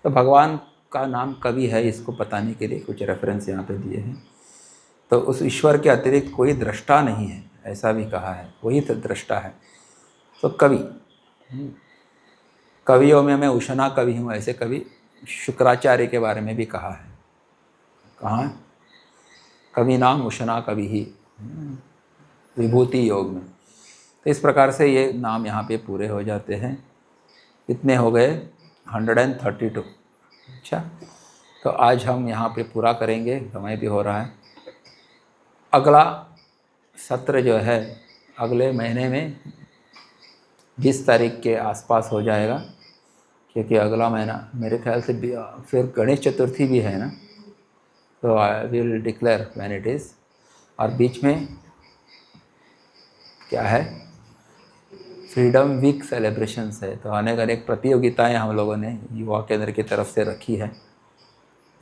तो भगवान का नाम कवि है, इसको बताने के लिए कुछ रेफरेंस यहाँ पे दिए हैं। तो उस ईश्वर के अतिरिक्त कोई दृष्टा नहीं है ऐसा भी कहा है, वही तो दृष्टा है। तो कवि, कवियों में मैं उशना कवि हूँ ऐसे कवि शुक्राचार्य के बारे में भी कहा है। कहाँ? कवि नाम उशना कवि ही, विभूति योग में। तो इस प्रकार से ये नाम यहाँ पे पूरे हो जाते हैं। कितने हो गए? 132। अच्छा, तो आज हम यहाँ पे पूरा करेंगे, समय भी हो रहा है। अगला सत्र जो है अगले महीने में 20 तारीख के आसपास हो जाएगा, क्योंकि अगला महीना मेरे ख्याल से फिर गणेश चतुर्थी भी है ना, तो I will declare when it is. और बीच में क्या है, फ्रीडम वीक सेलिब्रेशंस है, तो अनेक प्रतियोगिताएं हम लोगों ने युवा केंद्र की तरफ से रखी है।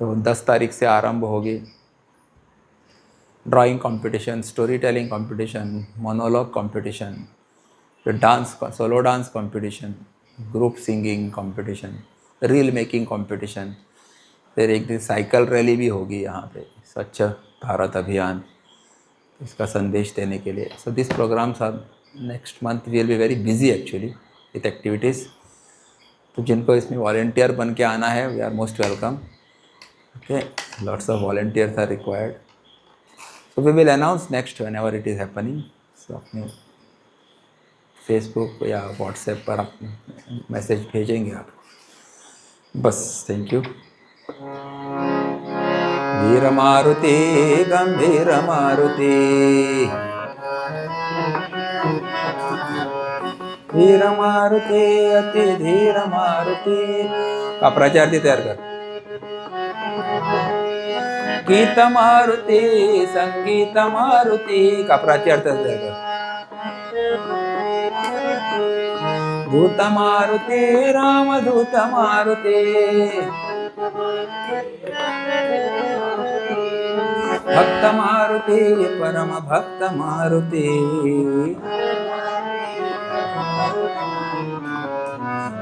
तो 10 तारीख से आरंभ होगी। Drawing competition, story telling competition, monologue competition, फिर dance, solo dance competition, group singing competition, reel making competition, फिर एक दिन साइकिल रैली भी होगी यहाँ पे, स्वच्छ भारत अभियान, इसका संदेश देने के लिए। So this programs are next month will be very busy actually with activities. तो जिनको इसमें वॉलेंटियर बन के आना है, we are most welcome. Okay, lots of volunteers are required. So we will announce next whenever it is happening. So अपने फेसबुक या व्हाट्सएप पर आप मैसेज भेजेंगे आप बस। Thank you. वीर मारुति गंभीर मारुति, वीर मारुति अति धीर मारुति का प्रचार तैयार कर। गीत मारुति संगीत मारुति का प्रचार तैयार कर। दूत मारुति रामदूत मारुति, भक्त मारुति परम भक्त मारुति,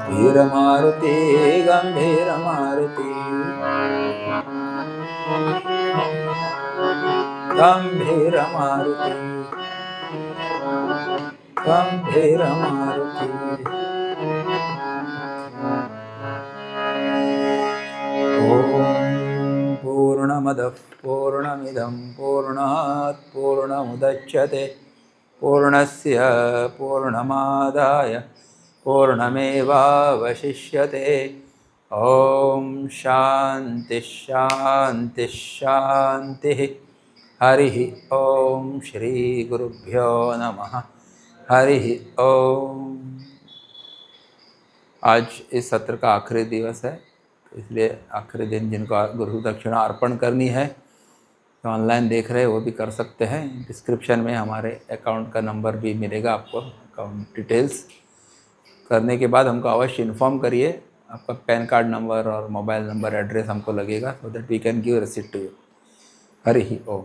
वीर मारुति गंभीर मारुति, गंभीर मारुति, गंभीर मारुति। ओम पूर्णमदः पूर्णमिदं पूर्णात् पूर्णमुदच्यते पूर्णस्य पूर्णमादाय पूर्णमेवावशिष्यते। ओम शांति शांति शांति। हरि ओम श्री गुरुभ्यो नमः। हरि ओम। आज इस सत्र का आखिरी दिवस है, इसलिए आखिरी दिन जिनको गुरु दक्षिणा अर्पण करनी है तो ऑनलाइन देख रहे हैं वो भी कर सकते हैं। डिस्क्रिप्शन में हमारे अकाउंट का नंबर भी मिलेगा आपको, अकाउंट डिटेल्स। करने के बाद हमको अवश्य इन्फॉर्म करिए, आपका पैन कार्ड नंबर और मोबाइल नंबर एड्रेस हमको लगेगा, so that we can give receipt to you. Hari Om.